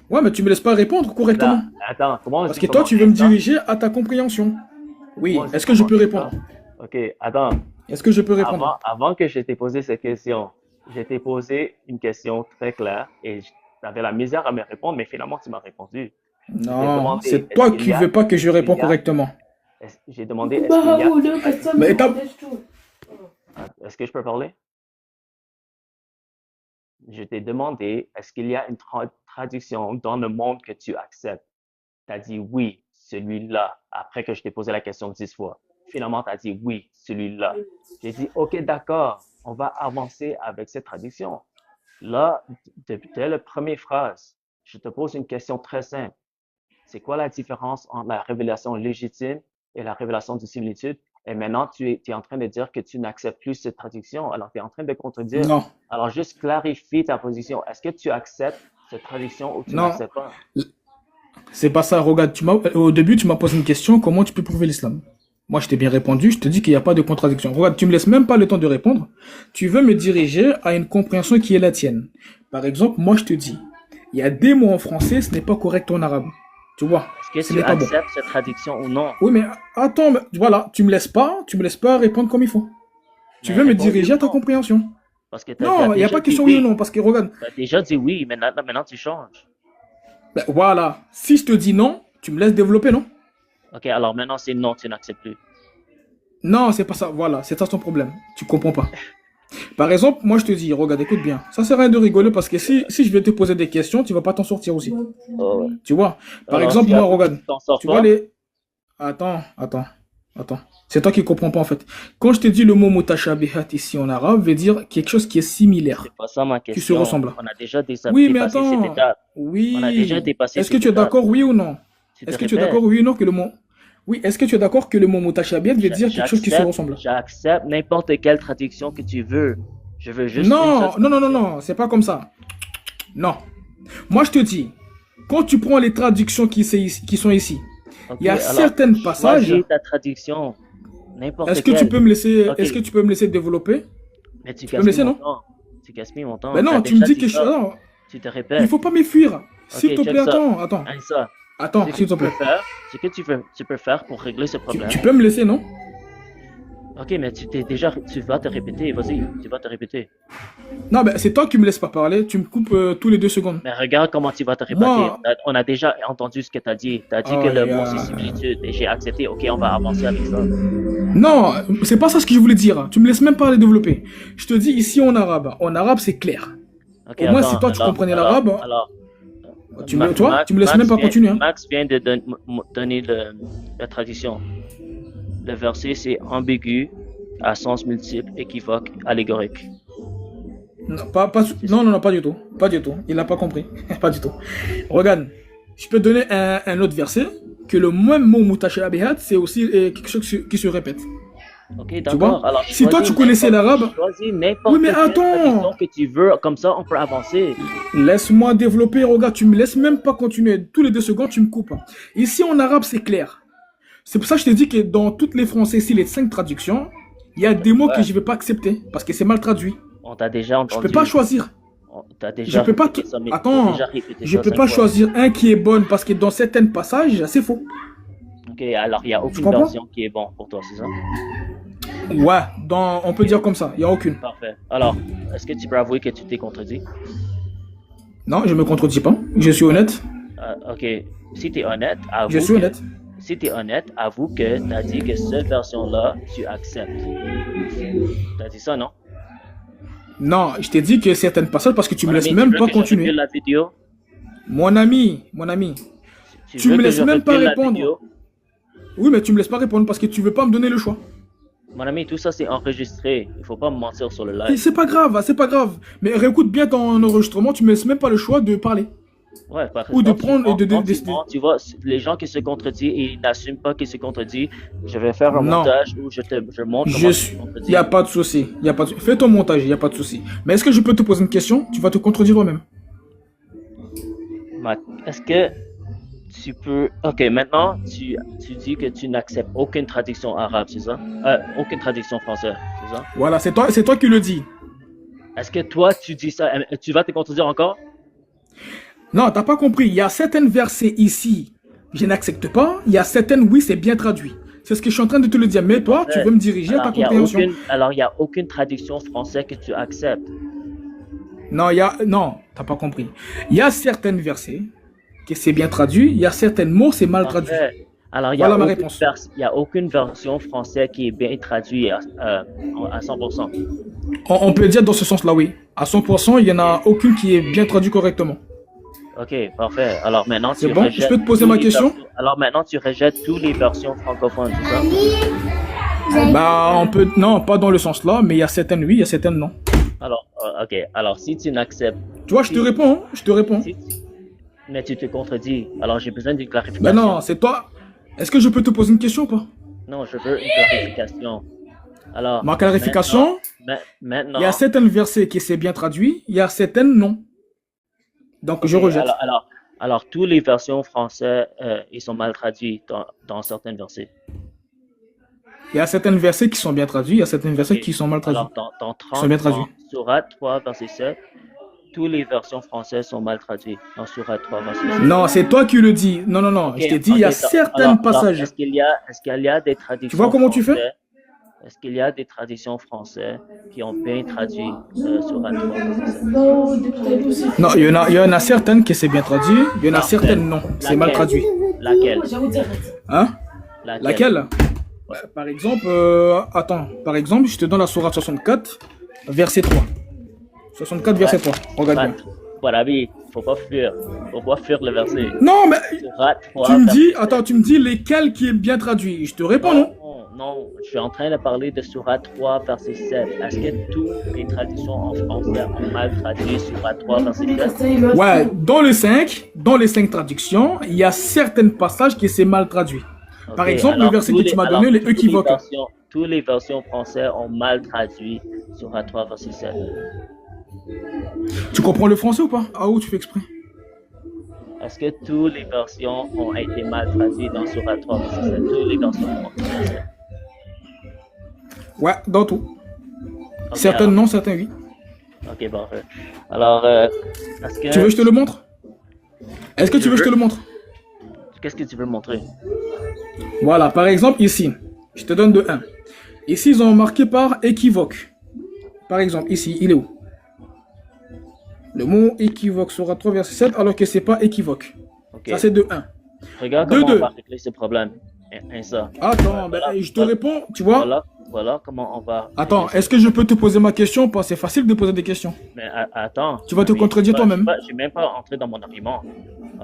S2: Ouais, mais tu me laisses pas répondre correctement.
S1: Comment on
S2: Parce
S1: dit
S2: que
S1: ton
S2: toi,
S1: nom?
S2: tu veux me
S1: Ensa?
S2: diriger à ta compréhension.
S1: Comment on
S2: Oui,
S1: dit
S2: est-ce
S1: ton
S2: que je
S1: nom?
S2: peux répondre?
S1: Ensa? Ok, attends.
S2: Est-ce que je peux répondre?
S1: Avant que je t'ai posé cette question, je t'ai posé une question très claire et tu avais la misère à me répondre, mais finalement tu m'as répondu. Je t'ai
S2: Non,
S1: demandé,
S2: c'est toi qui veux pas que je
S1: est-ce qu'il
S2: réponds
S1: y a,
S2: correctement.
S1: j'ai demandé, est-ce qu'il y a une
S2: Mais
S1: traduction? Est-ce que je peux parler? Je t'ai demandé, est-ce qu'il y a une traduction dans le monde que tu acceptes? Tu as dit oui, celui-là, après que je t'ai posé la question 10 fois. Finalement, tu as dit oui, celui-là. J'ai dit, OK, d'accord, on va avancer avec cette traduction. Là, dès la première phrase, je te pose une question très simple. C'est quoi la différence entre la révélation légitime et la révélation de similitude? Et maintenant, tu es en train de dire que tu n'acceptes plus cette traduction. Alors, tu es en train de contredire.
S2: Non,
S1: Alors, juste clarifie ta position. Est-ce que tu acceptes cette traduction ou tu
S2: non,
S1: n'acceptes pas?
S2: c'est pas ça. Regarde, au début, tu m'as posé une question, comment tu peux prouver l'islam? Moi, je t'ai bien répondu, je te dis qu'il n'y a pas de contradiction. Regarde, tu me laisses même pas le temps de répondre. Tu veux me diriger à une compréhension qui est la tienne. Par exemple, moi, je te dis, il y a des mots en français, ce n'est pas correct en arabe. Tu vois,
S1: Est-ce que
S2: ce
S1: tu
S2: n'est pas bon.
S1: acceptes cette traduction ou non?
S2: Oui, mais attends, voilà, tu me laisses pas répondre comme il faut. Tu
S1: Mais
S2: veux me
S1: réponds oui
S2: diriger à
S1: ou
S2: ta
S1: non.
S2: compréhension.
S1: Parce que tu as
S2: Non, il n'y a
S1: déjà
S2: pas
S1: dit
S2: question oui ou
S1: oui.
S2: non, parce que regarde,
S1: Tu as déjà dit oui, mais maintenant tu changes.
S2: ben, voilà, si je te dis non, tu me laisses développer, non?
S1: OK, alors maintenant c'est non, tu n'acceptes plus.
S2: Non, c'est pas ça, voilà, c'est ça ton problème. Tu comprends pas. Par exemple, moi je te dis, regarde, écoute bien, ça sert à rien de rigoler parce que si je vais te poser des questions, tu vas pas t'en sortir aussi.
S1: Oh, ouais.
S2: Tu vois? Par
S1: Alors,
S2: exemple,
S1: tu
S2: moi,
S1: avoues que tu
S2: regarde,
S1: t'en sors
S2: tu vois
S1: pas?
S2: Attends. C'est toi qui comprends pas en fait. Quand je te dis le mot mutashabihat ici en arabe, veut dire quelque chose qui est similaire,
S1: C'est pas ça ma
S2: qui se
S1: question.
S2: ressemble.
S1: On a déjà
S2: Oui, mais
S1: dépassé cette
S2: attends.
S1: étape. On a déjà
S2: Oui.
S1: dépassé
S2: Est-ce que
S1: cette
S2: tu es
S1: étape.
S2: d'accord, oui ou non?
S1: Tu te
S2: Est-ce que tu es d'accord,
S1: répètes.
S2: oui ou non, que le mot... Oui, est-ce que tu es d'accord que le mot mutashabihat veut dire quelque chose qui se ressemble?
S1: J'accepte n'importe quelle traduction que tu veux. Je veux juste une seule
S2: Non, c'est pas comme ça. Non. Moi, je te dis, quand tu prends les traductions qui sont ici,
S1: OK,
S2: il y a
S1: alors,
S2: certains passages.
S1: choisis ta traduction. N'importe
S2: Est-ce que tu
S1: quelle.
S2: peux me laisser,
S1: OK,
S2: est-ce que tu peux me laisser développer?
S1: mais tu
S2: Tu peux me
S1: gaspilles
S2: laisser,
S1: mon
S2: non?
S1: temps. Tu gaspilles mon temps.
S2: Ben
S1: Tu as
S2: non, tu me
S1: déjà
S2: dis
S1: dit
S2: que
S1: ça.
S2: non,
S1: Tu te
S2: il
S1: répètes.
S2: faut pas m'enfuir.
S1: OK,
S2: S'il te
S1: check
S2: plaît,
S1: ça. Anissa,
S2: attends,
S1: ce que
S2: s'il te
S1: tu peux
S2: plaît.
S1: faire, ce que tu peux faire pour régler ce problème.
S2: Tu peux me laisser, non?
S1: OK, mais tu vas te répéter. Vas-y, tu vas te répéter.
S2: Non, ben c'est toi qui me laisses pas parler. Tu me coupes tous les 2 secondes.
S1: Mais regarde comment tu vas te répéter.
S2: Moi,
S1: On a déjà entendu ce que tu as dit. Tu as dit que
S2: oh,
S1: le mot c'est similitude et j'ai accepté. OK, on va avancer avec ça.
S2: non, c'est pas ça ce que je voulais dire. Tu me laisses même pas les développer. Je te dis ici en arabe. En arabe, c'est clair.
S1: OK,
S2: Au moins, si
S1: attends.
S2: toi tu comprenais l'arabe,
S1: Alors,
S2: toi, tu me laisses même pas continuer. Hein.
S1: Max vient de donner la traduction. Le verset, c'est ambigu, à sens multiple, équivoque, allégorique.
S2: Non, non, pas du tout. Pas du tout. Il n'a pas compris. Pas du tout. Regarde, je peux te donner un autre verset que le même mot mutashabihat, c'est aussi quelque chose qui se répète.
S1: Ok,
S2: Tu
S1: d'accord.
S2: vois?
S1: Alors,
S2: Si toi tu connaissais l'arabe,
S1: choisis n'importe
S2: oui, mais
S1: quelle traduction
S2: attends,
S1: que tu veux, comme ça on peut avancer.
S2: laisse-moi développer. Regarde, tu me laisses même pas continuer. Tous les 2 secondes, tu me coupes. Ici en arabe, c'est clair. C'est pour ça que je te dis que dans toutes les français, ici, les 5 traductions, il y a des mots que
S1: Ouais,
S2: je vais pas accepter parce que c'est mal traduit.
S1: on t'a déjà
S2: Je peux pas
S1: entendu.
S2: choisir.
S1: T'as
S2: Je
S1: déjà
S2: peux pas.
S1: répété ça, mais t'as
S2: Attends,
S1: déjà répété
S2: je
S1: ça
S2: peux
S1: 5
S2: pas
S1: fois.
S2: choisir un qui est bon parce que dans certains passages, c'est faux.
S1: Ok, alors il n'y a
S2: Tu
S1: aucune
S2: comprends?
S1: version qui est bon pour toi, c'est ça?
S2: Ouais, on peut dire comme ça. Il y a aucune.
S1: Parfait. Alors, est-ce que tu peux avouer que tu t'es contredit?
S2: Non, je me contredis pas. Je suis honnête.
S1: Ok, si tu es honnête,
S2: Je suis honnête.
S1: avoue que tu as dit que cette version-là, tu acceptes. Tu as dit ça, non?
S2: Non, je t'ai dit que certaines passages parce que tu me
S1: Mon
S2: laisses
S1: ami, tu
S2: même
S1: veux
S2: pas
S1: que je recule
S2: continuer.
S1: la vidéo?
S2: Mon ami,
S1: Tu
S2: tu
S1: veux
S2: me
S1: que
S2: laisses
S1: je
S2: même pas
S1: recule la
S2: répondre.
S1: vidéo?
S2: Oui, mais tu me laisses pas répondre parce que tu veux pas me donner le choix.
S1: Mon ami, tout ça c'est enregistré. Il faut pas me mentir sur le
S2: Et
S1: live.
S2: c'est pas grave, c'est pas grave. Mais réécoute bien ton enregistrement, tu me laisses même pas le choix de parler.
S1: Ouais, par
S2: Ou de
S1: exemple,
S2: prendre et de
S1: quand tu
S2: décider.
S1: mens, tu vois, les gens qui se contredisent et ils n'assument pas qu'ils se contredisent, je vais faire un
S2: Non.
S1: montage où je montre
S2: Je
S1: comment tu
S2: suis.
S1: te contredis.
S2: Il n'y a pas de souci. Fais ton montage, il n'y a pas de souci. Mais est-ce que je peux te poser une question? Tu vas te contredire toi-même.
S1: Est-ce que tu peux... Ok, maintenant, tu dis que tu n'acceptes aucune traduction arabe, c'est ça? Aucune traduction française, c'est ça?
S2: Voilà, c'est toi qui le dis.
S1: Est-ce que toi, tu dis ça, tu vas te contredire encore?
S2: Non, t'as pas compris. Il y a certaines versets ici, je n'accepte pas. Il y a certaines, oui, c'est bien traduit. C'est ce que je suis en train de te le dire. Mais toi, tu veux me diriger à ta compréhension.
S1: Alors, il n'y a aucune traduction française que tu acceptes.
S2: Non, t'as pas compris. Il y a certaines versets que c'est bien traduit. Il y a certains mots, c'est mal traduit.
S1: Alors, il
S2: Voilà ma réponse.
S1: n'y a aucune version française qui est bien traduite à 100%.
S2: On peut dire dans ce sens-là, oui. À 100%, il n'y en a aucune qui est bien traduite correctement.
S1: Ok, parfait. Alors maintenant,
S2: c'est bon? Je peux te poser ma question?
S1: Alors maintenant, tu rejettes toutes les versions francophones, c'est ça?
S2: Bah, on peut, non, pas dans le sens là, mais il y a certaines oui, il y a certaines non.
S1: Alors, ok. Alors, si tu n'acceptes,
S2: Tu vois, je te
S1: si,
S2: réponds, hein, je te réponds.
S1: si, mais tu te contredis, alors j'ai besoin d'une
S2: Ben non,
S1: clarification.
S2: c'est toi. Est-ce que je peux te poser une question ou pas?
S1: Non, je veux une clarification. Alors,
S2: Ma
S1: maintenant,
S2: clarification, il y a
S1: maintenant,
S2: certains versets qui c'est bien traduit, il y a certaines non. Donc,
S1: ok,
S2: je rejette.
S1: alors, toutes les versions françaises, ils sont mal traduits dans certains versets.
S2: Il y a certains versets qui sont bien traduits, il y a certains
S1: Ok,
S2: versets qui sont mal traduits.
S1: alors dans
S2: Qui sont bien traduits.
S1: Sourate 3, verset 7, toutes les versions françaises sont mal traduites dans Sourate 3, verset 7.
S2: Non, c'est toi qui le dis. Non, non, non.
S1: Ok,
S2: Je t'ai dit, il y
S1: ok,
S2: a certains
S1: alors
S2: passages.
S1: est-ce qu'il y a des
S2: Tu vois
S1: traductions
S2: comment tu fais?
S1: françaises, est-ce qu'il y a des traductions françaises qui ont bien traduit Sourate 3, verset 7?
S2: Non, il y en a certaines qui c'est bien traduit, il y en a
S1: Parfait.
S2: certaines non. C'est mal traduit.
S1: Laquelle?
S2: Hein?
S1: Laquelle?
S2: Laquelle?
S1: Ouais.
S2: Par exemple, attends. Par exemple, je te donne la sourate 64, verset 3. 64, verset 3. Regarde bien.
S1: Barabi, faut pas fuir. Faut pas fuir le verset.
S2: Non, mais
S1: Sourate 3,
S2: tu me dis,
S1: verset
S2: attends,
S1: 7.
S2: tu me dis lesquels qui est bien traduit. Je te réponds
S1: Non,
S2: non.
S1: non, je suis en train de parler de Sourate 3, verset 7. Est-ce que toutes les traductions en français ont mal traduit Sourate 3, verset 7?
S2: Ouais, dans les cinq traductions, il y a certains passages qui c'est mal traduit. Par
S1: Ok,
S2: exemple, le
S1: alors
S2: verset que tu m'as donné, les équivoques.
S1: toutes les versions françaises ont mal traduit Sourate 3, verset 7.
S2: Tu comprends le français ou pas? Ah, où tu fais exprès?
S1: Est-ce que toutes les versions ont été mal traduites dans Sourate 3, verset 7? Toutes les versions françaises.
S2: Ouais, dans tout.
S1: Ok,
S2: Certaines
S1: alors,
S2: non, certaines oui.
S1: ok, parfait. Alors, est-ce
S2: Tu veux que
S1: que
S2: je te le montre? Est-ce que tu veux que je te le montre?
S1: qu'est-ce que tu veux montrer?
S2: Voilà, par exemple, ici, je te donne de 1. Ici, ils ont marqué par équivoque. Par exemple, ici, il est où? Le mot équivoque sera 3 verset 7 alors que c'est pas équivoque.
S1: Ok.
S2: Ça, c'est de 1.
S1: Regarde
S2: De
S1: comment on
S2: 2.
S1: va régler ce problème. Ça.
S2: Attends, ben, je te réponds, tu vois?
S1: Voilà comment on va.
S2: Attends, est-ce que je peux te poser ma question? Parce que c'est facile de poser des questions.
S1: Mais attends.
S2: Tu vas te contredire toi-même.
S1: Je ne vais même pas entrer dans mon argument.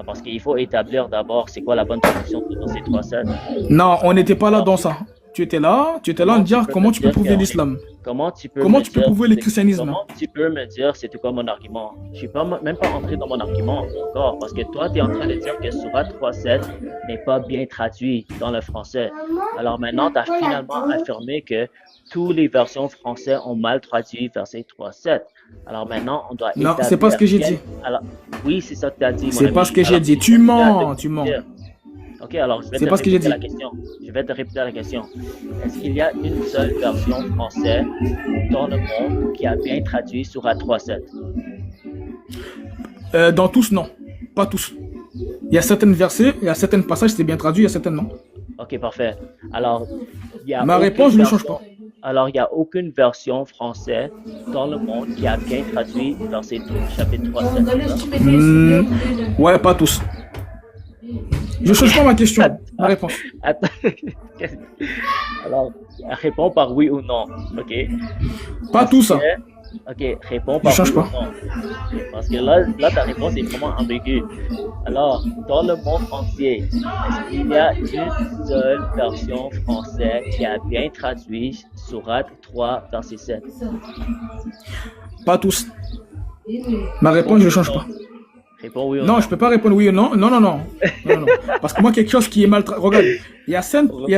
S1: Parce qu'il faut établir d'abord c'est quoi la bonne traduction de ces 3-7.
S2: Non, on n'était pas là dans ça. Tu étais là à me dire comment tu peux prouver l'islam.
S1: Comment tu peux
S2: prouver le christianisme?
S1: Comment tu peux me dire c'était quoi mon argument? Je suis pas même pas entré dans mon argument encore parce que toi tu es en train de dire que Sourate 3.7 n'est pas bien traduit dans le français. Alors maintenant tu as finalement affirmé que toutes les versions françaises ont mal traduit verset 3.7. Alors maintenant on doit établir.
S2: Non, c'est pas ce que j'ai dit.
S1: Alors oui, c'est ça que tu as dit.
S2: C'est pas ce que j'ai dit. Tu mens, tu mens.
S1: Ok, alors je vais
S2: te répéter la
S1: question. Je vais te répéter la question. Est-ce qu'il y a une seule version française dans le monde qui a bien traduit Sourate 3.7?
S2: Dans tous, non. Pas tous. Il y a certains versets, il y a certains passages, c'est bien traduit, il y a certains non.
S1: Ok, parfait. Alors,
S2: ma réponse, je ne change pas.
S1: Alors, il n'y a aucune version française dans le monde qui a bien traduit verset chapitre 3.7.
S2: Ouais, pas tous. Je change pas ma question, ma réponse.
S1: Attends. Alors, réponds par oui ou non, ok?
S2: Pas tout ça.
S1: Ok, réponds par oui ou non. Parce que là, ta réponse est vraiment ambiguë. Alors, dans le monde entier, est-ce qu'il y a une seule version française qui a bien traduit Sourate 3, verset 7?
S2: Pas tous. Ma réponse, je ne change pas.
S1: Réponds oui ou
S2: non, je peux pas répondre oui ou non. Non. Parce que moi, quelque chose qui est mal traduit. Regarde, il y a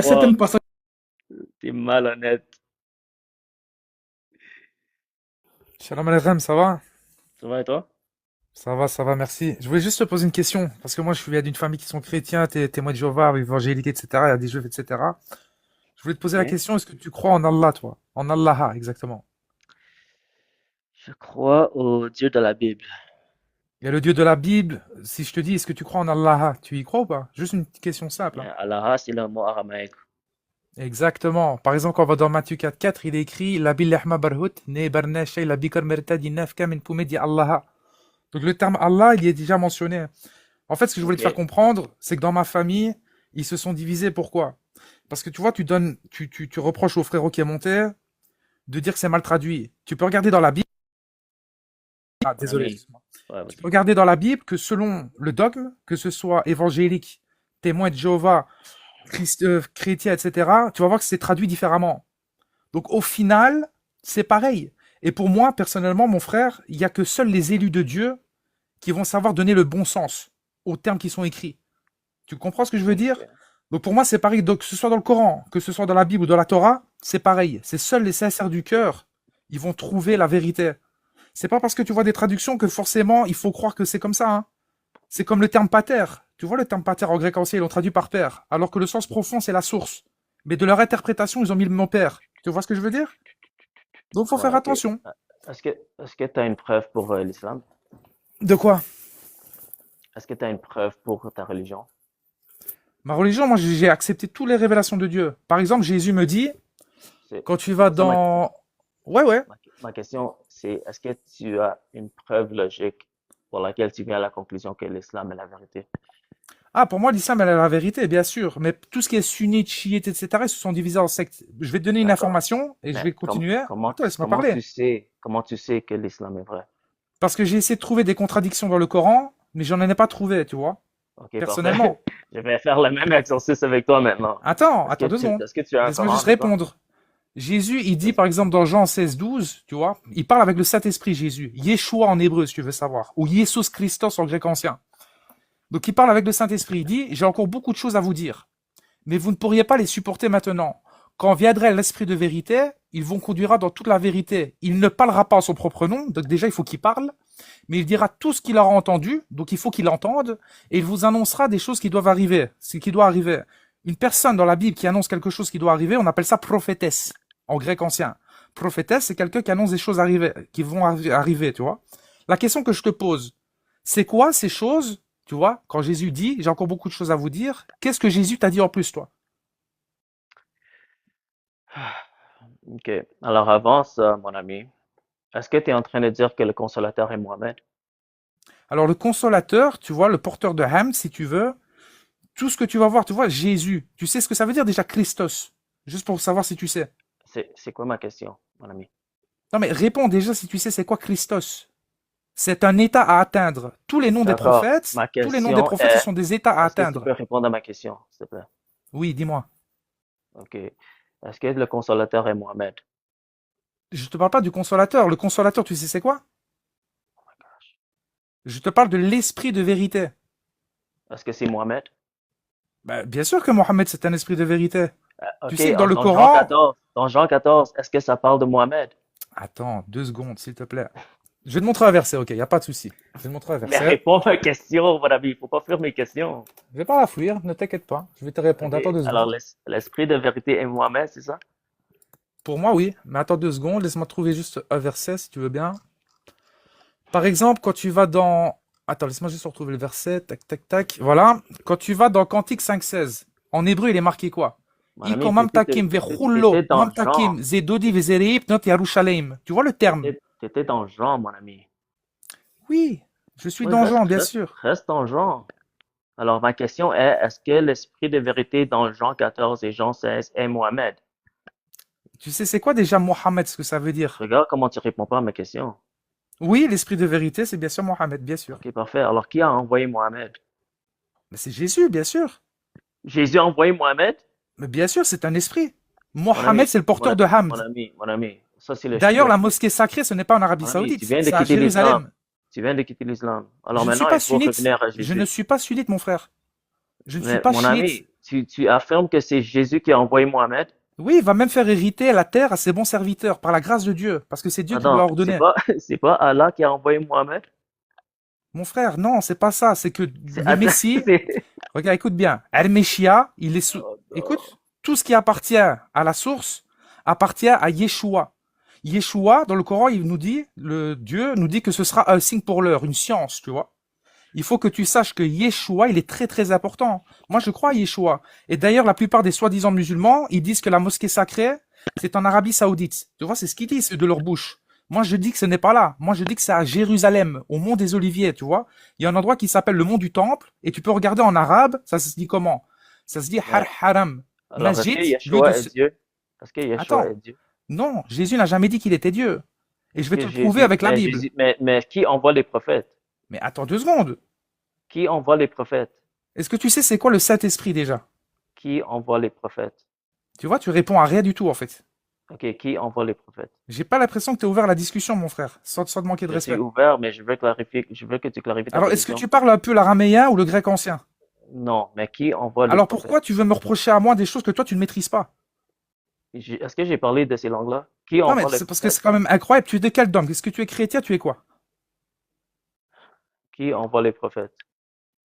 S2: certaines passages.
S1: T'es malhonnête.
S3: Shalom Aleichem, ça va?
S1: Ça va et toi?
S3: Ça va, merci. Je voulais juste te poser une question, parce que moi je suis d'une famille qui sont chrétiens, témoins de Jéhovah, évangéliques, etc. Il y a des juifs, etc. Je voulais te poser la question, est-ce que tu crois en Allah, toi? En Allah, exactement.
S1: Je crois au Dieu de la Bible.
S3: Il y a le Dieu de la Bible. Si je te dis, est-ce que tu crois en Allah, tu y crois ou pas? Juste une question simple. Hein.
S1: Allah, c'est le mot aramaïque.
S3: Exactement. Par exemple, quand on va dans Matthieu 4.4, il est écrit La billahma barhut ne barna shay la bikar mertadi nafka min pumedi Allah. Donc le terme Allah, il y est déjà mentionné. En fait, ce que je voulais te faire comprendre, c'est que dans ma famille, ils se sont divisés. Pourquoi? Parce que tu vois, tu reproches au frérot qui est monté de dire que c'est mal traduit. Tu peux regarder dans la Bible. Ah, désolé. Ouais, tu peux regarder dans la Bible que selon le dogme, que ce soit évangélique, témoin de Jéhovah chrétien, etc., tu vas voir que c'est traduit différemment. Donc au final, c'est pareil. Et pour moi, personnellement, mon frère, il y a que seuls les élus de Dieu qui vont savoir donner le bon sens aux termes qui sont écrits. Tu comprends ce que je veux dire?
S1: Ok.
S3: Donc pour moi, c'est pareil. Donc que ce soit dans le Coran, que ce soit dans la Bible ou dans la Torah, c'est pareil. C'est seuls les sincères du cœur, ils vont trouver la vérité. C'est pas parce que tu vois des traductions que forcément il faut croire que c'est comme ça, hein. C'est comme le terme pater. Tu vois le terme pater en grec ancien, ils l'ont traduit par père, alors que le sens profond c'est la source. Mais de leur interprétation, ils ont mis le mot père. Tu vois ce que je veux dire? Donc faut
S1: Ouais,
S3: faire
S1: ok.
S3: attention.
S1: Est-ce que tu as une preuve pour l'islam?
S3: De quoi?
S1: Est-ce que tu as une preuve pour ta religion?
S3: Ma religion, moi j'ai accepté toutes les révélations de Dieu. Par exemple, Jésus me dit,
S1: C'est
S3: quand tu vas
S1: c'est ça
S3: dans... Ouais, ouais.
S1: ma question, c'est est-ce que tu as une preuve logique pour laquelle tu viens à la conclusion que l'islam est la vérité?
S3: Ah, pour moi, l'islam, elle a la vérité, bien sûr. Mais tout ce qui est sunnite, chiite, etc., ils se sont divisés en sectes. Je vais te donner une
S1: D'accord.
S3: information et je
S1: Mais
S3: vais continuer. Attends, laisse-moi
S1: comment
S3: parler.
S1: comment tu sais que l'islam est vrai?
S3: Parce que j'ai essayé de trouver des contradictions dans le Coran, mais j'en ai pas trouvé, tu vois.
S1: Ok, parfait.
S3: Personnellement.
S1: Je vais faire le même exercice avec toi maintenant.
S3: Attends 2 secondes.
S1: Est-ce que tu as un
S3: Laisse-moi
S1: Coran
S3: juste
S1: avec toi?
S3: répondre. Jésus, il dit par exemple dans Jean 16, 12, tu vois, il parle avec le Saint-Esprit Jésus. Yeshua en hébreu, si tu veux savoir. Ou Jesus Christos en grec ancien. Donc il parle avec le Saint-Esprit. Il dit, j'ai encore beaucoup de choses à vous dire. Mais vous ne pourriez pas les supporter maintenant. Quand viendrait l'Esprit de vérité, il vous conduira dans toute la vérité. Il ne parlera pas en son propre nom, donc déjà il faut qu'il parle, mais il dira tout ce qu'il aura entendu, donc il faut qu'il entende, et il vous annoncera des choses qui doivent arriver, ce qui doit arriver. Une personne dans la Bible qui annonce quelque chose qui doit arriver, on appelle ça prophétesse, en grec ancien. Prophétesse, c'est quelqu'un qui annonce des choses qui vont arriver, tu vois. La question que je te pose, c'est quoi ces choses, tu vois, quand Jésus dit, j'ai encore beaucoup de choses à vous dire, qu'est-ce que Jésus t'a dit en plus, toi?
S1: Ok. Alors avant ça, mon ami, est-ce que tu es en train de dire que le consolateur est Mohamed?
S3: Alors le consolateur, tu vois, le porteur de Ham, si tu veux, tout ce que tu vas voir, tu vois, Jésus, tu sais ce que ça veut dire déjà Christos, juste pour savoir si tu sais.
S1: C'est quoi ma question, mon ami?
S3: Non mais réponds déjà si tu sais c'est quoi Christos. C'est un état à atteindre.
S1: D'accord. Ma
S3: Tous les noms des
S1: question
S3: prophètes, ce
S1: est,
S3: sont des états à
S1: est-ce que tu
S3: atteindre.
S1: peux répondre à ma question, s'il te plaît?
S3: Oui, dis-moi.
S1: Ok. Est-ce que le consolateur est Mohamed?
S3: Je te parle pas du consolateur. Le consolateur, tu sais c'est quoi?
S1: Oh my gosh.
S3: Je te parle de l'esprit de vérité.
S1: Est-ce que c'est Mohamed?
S3: Ben, bien sûr que Mohammed, c'est un esprit de vérité. Tu
S1: Ok,
S3: sais que dans le
S1: dans Jean
S3: Coran...
S1: 14, dans Jean 14, est-ce que ça parle de Mohamed?
S3: Attends, 2 secondes, s'il te plaît. Je vais te montrer un verset, ok, y a pas de souci. Je vais te montrer un
S1: Mais
S3: verset.
S1: réponds à ma question, mon ami. Il faut pas fuir mes questions.
S3: Je vais pas la fuir, ne t'inquiète pas. Je vais te répondre.
S1: Ok.
S3: Attends 2 secondes.
S1: Alors, l'esprit de vérité est Mohamed, c'est ça?
S3: Pour moi, oui. Mais attends 2 secondes. Laisse-moi trouver juste un verset, si tu veux bien. Par exemple, quand tu vas dans... Attends, laisse-moi juste retrouver le verset. Tac, tac, tac. Voilà. Quand tu vas dans Cantique 5,16. En hébreu, il est marqué quoi?
S1: Mon ami,
S3: Iko mamtakim vechullo,
S1: t'étais dans Jean.
S3: mamtakim zedodi vezereip not Yerushalayim. Tu vois le terme?
S1: T'étais dans Jean, mon ami.
S3: Oui. Je suis
S1: Oui,
S3: dans Jean, bien sûr.
S1: reste dans Jean. Alors, ma question est-ce que l'esprit de vérité dans Jean 14 et Jean 16 est Mohamed?
S3: Tu sais, c'est quoi déjà Mohammed, ce que ça veut dire?
S1: Regarde comment tu réponds pas à ma question.
S3: Oui, l'esprit de vérité, c'est bien sûr Mohammed, bien sûr.
S1: Ok, parfait. Alors, qui a envoyé Mohamed?
S3: Mais c'est Jésus, bien sûr.
S1: Jésus a envoyé Mohamed?
S3: Mais bien sûr, c'est un esprit.
S1: Mon
S3: Mohammed,
S1: ami,
S3: c'est le porteur de Hamd.
S1: mon ami, ça c'est le
S3: D'ailleurs,
S1: shirk.
S3: la mosquée sacrée, ce n'est pas en Arabie
S1: Mon ami,
S3: Saoudite,
S1: tu viens de
S3: c'est à
S1: quitter l'islam.
S3: Jérusalem.
S1: Tu viens de quitter l'islam. Alors
S3: Je ne suis
S1: maintenant,
S3: pas
S1: il faut
S3: sunnite.
S1: revenir à
S3: Je
S1: Jésus.
S3: ne suis pas sunnite, mon frère. Je ne suis
S1: Mais
S3: pas
S1: mon
S3: chiite.
S1: ami, tu affirmes que c'est Jésus qui a envoyé Mohamed?
S3: Oui, il va même faire hériter la terre à ses bons serviteurs, par la grâce de Dieu, parce que c'est Dieu qui lui l'a
S1: Attends,
S3: ordonné.
S1: c'est pas Allah qui a envoyé Mohamed?
S3: Mon frère, non, c'est pas ça. C'est que le
S1: Attends,
S3: Messie,
S1: c'est-
S3: regarde, écoute bien, Al-Meshia, il est sous...
S1: Oh, non.
S3: Écoute, tout ce qui appartient à la source appartient à Yeshua. Yeshua, dans le Coran, il nous dit, le Dieu nous dit que ce sera un signe pour l'heure, une science, tu vois. Il faut que tu saches que Yeshua, il est très très important. Moi, je crois à Yeshua. Et d'ailleurs, la plupart des soi-disant musulmans, ils disent que la mosquée sacrée, c'est en Arabie Saoudite. Tu vois, c'est ce qu'ils disent de leur bouche. Moi, je dis que ce n'est pas là. Moi, je dis que c'est à Jérusalem, au mont des Oliviers, tu vois. Il y a un endroit qui s'appelle le mont du Temple, et tu peux regarder en arabe, ça se dit comment? Ça se dit Har
S1: Ouais.
S3: Haram.
S1: Alors, est-ce que
S3: Masjid, lieu
S1: Yeshua
S3: de...
S1: est Dieu? Est-ce que Yeshua
S3: Attends,
S1: est Dieu?
S3: non, Jésus n'a jamais dit qu'il était Dieu. Et je vais
S1: Que
S3: te le prouver
S1: Jésus,
S3: avec la Bible.
S1: mais qui envoie les prophètes?
S3: Mais attends 2 secondes.
S1: Qui envoie les prophètes?
S3: Est-ce que tu sais c'est quoi le Saint-Esprit déjà?
S1: qui envoie les prophètes?
S3: Tu vois, tu réponds à rien du tout, en fait.
S1: Ok, qui envoie les prophètes?
S3: J'ai pas l'impression que tu as ouvert la discussion, mon frère, sans te manquer de
S1: Je suis
S3: respect.
S1: ouvert, mais je veux clarifier, je veux que tu clarifies ta
S3: Alors, est-ce que
S1: position.
S3: tu parles un peu l'araméen ou le grec ancien?
S1: Non, mais qui envoie les
S3: Alors,
S1: prophètes?
S3: pourquoi tu veux me reprocher à moi des choses que toi, tu ne maîtrises pas?
S1: Est-ce que j'ai parlé de ces langues-là? Qui
S3: Non, mais
S1: envoie les
S3: c'est parce que
S1: prophètes?
S3: c'est quand même incroyable. Tu es de quel dogme? Est-ce que tu es chrétien? Tu es quoi?
S1: Qui envoie les prophètes?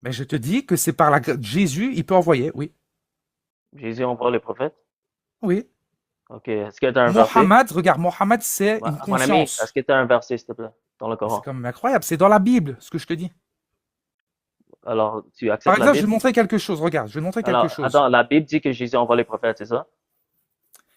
S3: Mais je te dis que c'est par Jésus, il peut envoyer, oui.
S1: Jésus envoie les prophètes?
S3: Oui.
S1: Ok, est-ce que tu as un verset?
S3: Mohammed, regarde, Mohammed, c'est une
S1: Mon ami, est-ce
S3: conscience.
S1: que tu as un verset, s'il te plaît, dans le
S3: Mais c'est
S1: Coran?
S3: quand même incroyable. C'est dans la Bible, ce que je te dis.
S1: Alors, tu
S3: Par
S1: acceptes la
S3: exemple, je vais
S1: Bible?
S3: te montrer quelque chose. Regarde, je vais te montrer quelque
S1: Alors,
S3: chose.
S1: attends, la Bible dit que Jésus envoie les prophètes, c'est ça?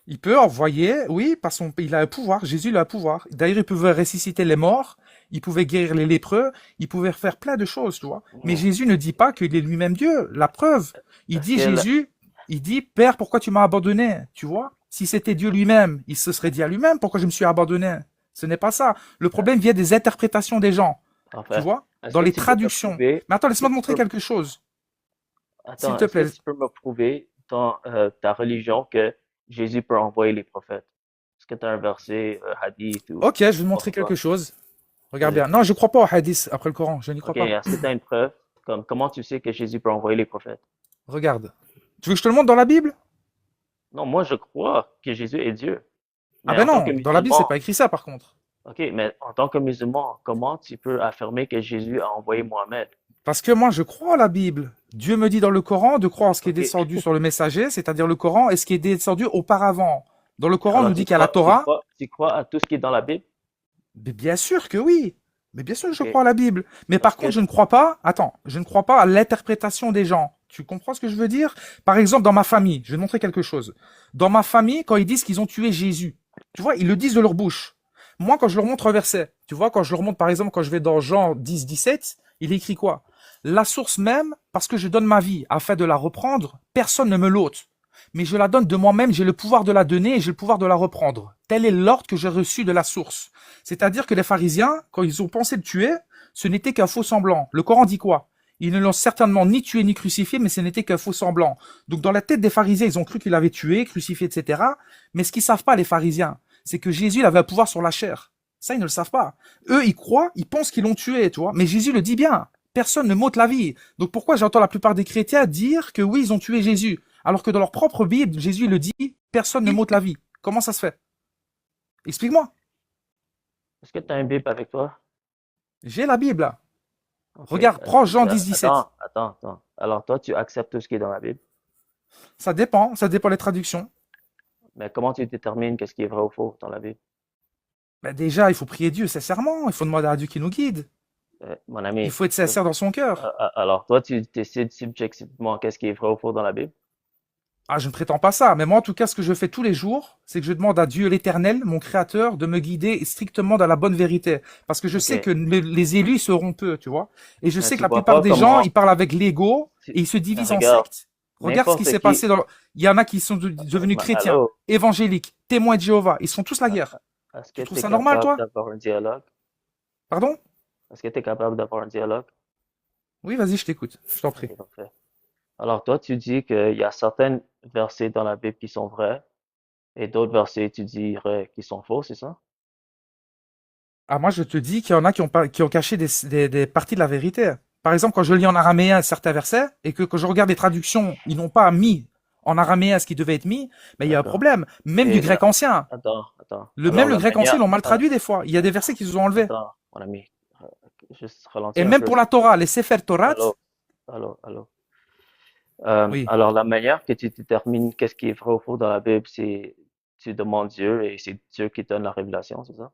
S3: Il peut envoyer, oui, il a un pouvoir. Jésus il a un pouvoir. D'ailleurs, il pouvait ressusciter les morts. Il pouvait guérir les lépreux. Il pouvait faire plein de choses, tu vois. Mais
S1: Mhm.
S3: Jésus ne dit pas qu'il est lui-même Dieu. La preuve, il
S1: Est-ce
S3: dit
S1: que la-
S3: Jésus, il dit Père, pourquoi tu m'as abandonné? Tu vois? Si c'était Dieu lui-même, il se serait dit à lui-même pourquoi je me suis abandonné. Ce n'est pas ça. Le problème vient des interprétations des gens,
S1: en
S3: tu
S1: fait,
S3: vois?
S1: est-ce
S3: Dans
S1: que
S3: les
S1: tu peux me
S3: traductions.
S1: prouver,
S3: Mais attends,
S1: est-ce que
S3: laisse-moi te
S1: tu
S3: montrer
S1: peux,
S3: quelque chose, s'il
S1: attends,
S3: te
S1: est-ce que
S3: plaît.
S1: tu peux me prouver dans ta religion que Jésus peut envoyer les prophètes? Est-ce que tu as un verset, hadith ou
S3: Ok, je vais te montrer
S1: n'importe
S3: quelque
S1: quoi?
S3: chose. Regarde
S1: Vas-y.
S3: bien. Non, je crois pas au hadith après le Coran. Je n'y crois
S1: Ok,
S3: pas.
S1: est-ce que tu as une preuve? Comment tu sais que Jésus peut envoyer les prophètes?
S3: Regarde. Tu veux que je te le montre dans la Bible?
S1: Non, moi je crois que Jésus est Dieu.
S3: Ah
S1: Mais
S3: ben
S1: en tant que
S3: non, dans la Bible, c'est
S1: musulman,
S3: pas écrit ça par contre.
S1: ok, mais en tant que musulman, comment tu peux affirmer que Jésus a envoyé Mohamed?
S3: Parce que moi, je crois à la Bible. Dieu me dit dans le Coran de croire en ce qui est
S1: Ok,
S3: descendu sur le messager, c'est-à-dire le Coran, et ce qui est descendu auparavant. Dans le Coran, on nous
S1: alors
S3: dit qu'il y a la Torah.
S1: tu crois à tout ce qui est dans la Bible?
S3: Mais bien sûr que oui. Mais bien sûr que je
S1: Ok,
S3: crois à la Bible. Mais par
S1: est-ce
S3: contre,
S1: que,
S3: je ne crois pas, attends, je ne crois pas à l'interprétation des gens. Tu comprends ce que je veux dire? Par exemple, dans ma famille, je vais te montrer quelque chose. Dans ma famille, quand ils disent qu'ils ont tué Jésus, tu vois, ils le disent de leur bouche. Moi, quand je leur montre un verset, tu vois, quand je leur montre, par exemple, quand je vais dans Jean 10, 17, il est écrit quoi? La source même, parce que je donne ma vie afin de la reprendre, personne ne me l'ôte. Mais je la donne de moi-même, j'ai le pouvoir de la donner et j'ai le pouvoir de la reprendre. Tel est l'ordre que j'ai reçu de la source. C'est-à-dire que les pharisiens, quand ils ont pensé le tuer, ce n'était qu'un faux semblant. Le Coran dit quoi? Ils ne l'ont certainement ni tué ni crucifié, mais ce n'était qu'un faux semblant. Donc dans la tête des pharisiens, ils ont cru qu'il avait tué, crucifié, etc. Mais ce qu'ils savent pas, les pharisiens, c'est que Jésus il avait un pouvoir sur la chair. Ça, ils ne le savent pas. Eux, ils croient, ils pensent qu'ils l'ont tué, tu vois. Mais Jésus le dit bien. Personne ne m'ôte la vie. Donc pourquoi j'entends la plupart des chrétiens dire que oui, ils ont tué Jésus, alors que dans leur propre Bible, Jésus le dit, personne ne m'ôte la vie. Comment ça se fait? Explique-moi.
S1: est-ce que tu as une Bible avec toi?
S3: J'ai la Bible là.
S1: Ok,
S3: Regarde, prends Jean 10, 17.
S1: attends. Alors toi, tu acceptes tout ce qui est dans la Bible.
S3: Ça dépend des traductions.
S1: Mais comment tu détermines qu'est-ce qui est vrai ou faux dans la Bible?
S3: Ben déjà, il faut prier Dieu sincèrement, il faut demander à Dieu qui nous guide.
S1: Mon
S3: Il
S1: ami,
S3: faut être sincère dans son cœur.
S1: alors toi, tu décides subjectivement qu'est-ce qui est vrai ou faux dans la Bible?
S3: Ah, je ne prétends pas ça, mais moi, en tout cas, ce que je fais tous les jours, c'est que je demande à Dieu l'Éternel, mon Créateur, de me guider strictement dans la bonne vérité. Parce que je sais
S1: Ok,
S3: que les élus seront peu, tu vois. Et je sais que
S1: tu
S3: la
S1: vois
S3: plupart
S1: pas
S3: des gens,
S1: comment,
S3: ils parlent avec l'ego
S1: tu-
S3: et ils se divisent en
S1: regarde,
S3: sectes. Regarde ce qui
S1: n'importe
S3: s'est
S1: qui,
S3: passé dans... Il y en a qui sont devenus chrétiens,
S1: allô,
S3: évangéliques, témoins de Jéhovah. Ils sont tous la guerre.
S1: est-ce que
S3: Tu trouves
S1: tu es
S3: ça normal,
S1: capable
S3: toi?
S1: d'avoir un dialogue?
S3: Pardon?
S1: Est-ce que tu es capable d'avoir un dialogue?
S3: Oui, vas-y, je t'écoute. Je t'en prie.
S1: Ok, parfait. Alors toi, tu dis qu'il y a certains versets dans la Bible qui sont vrais et d'autres versets, tu dirais, qui sont faux, c'est ça?
S3: Ah, moi, je te dis qu'il y en a qui ont caché des parties de la vérité. Par exemple, quand je lis en araméen certains versets et que quand je regarde les traductions, ils n'ont pas mis en araméen ce qui devait être mis, mais il y a un
S1: D'accord.
S3: problème. Même du
S1: Et
S3: grec ancien.
S1: attends.
S3: Même
S1: Alors
S3: le
S1: la
S3: grec ancien, ils
S1: manière,
S3: l'ont mal traduit des fois. Il y a des versets qu'ils ont enlevés.
S1: attends, mon ami, euh, juste
S3: Et
S1: ralentir un
S3: même
S1: peu.
S3: pour la Torah, les Sefer Torah,
S1: Allô, allô.
S3: oui.
S1: Alors la manière que tu détermines qu'est-ce qui est vrai ou faux dans la Bible, c'est tu demandes Dieu et c'est Dieu qui donne la révélation, c'est ça?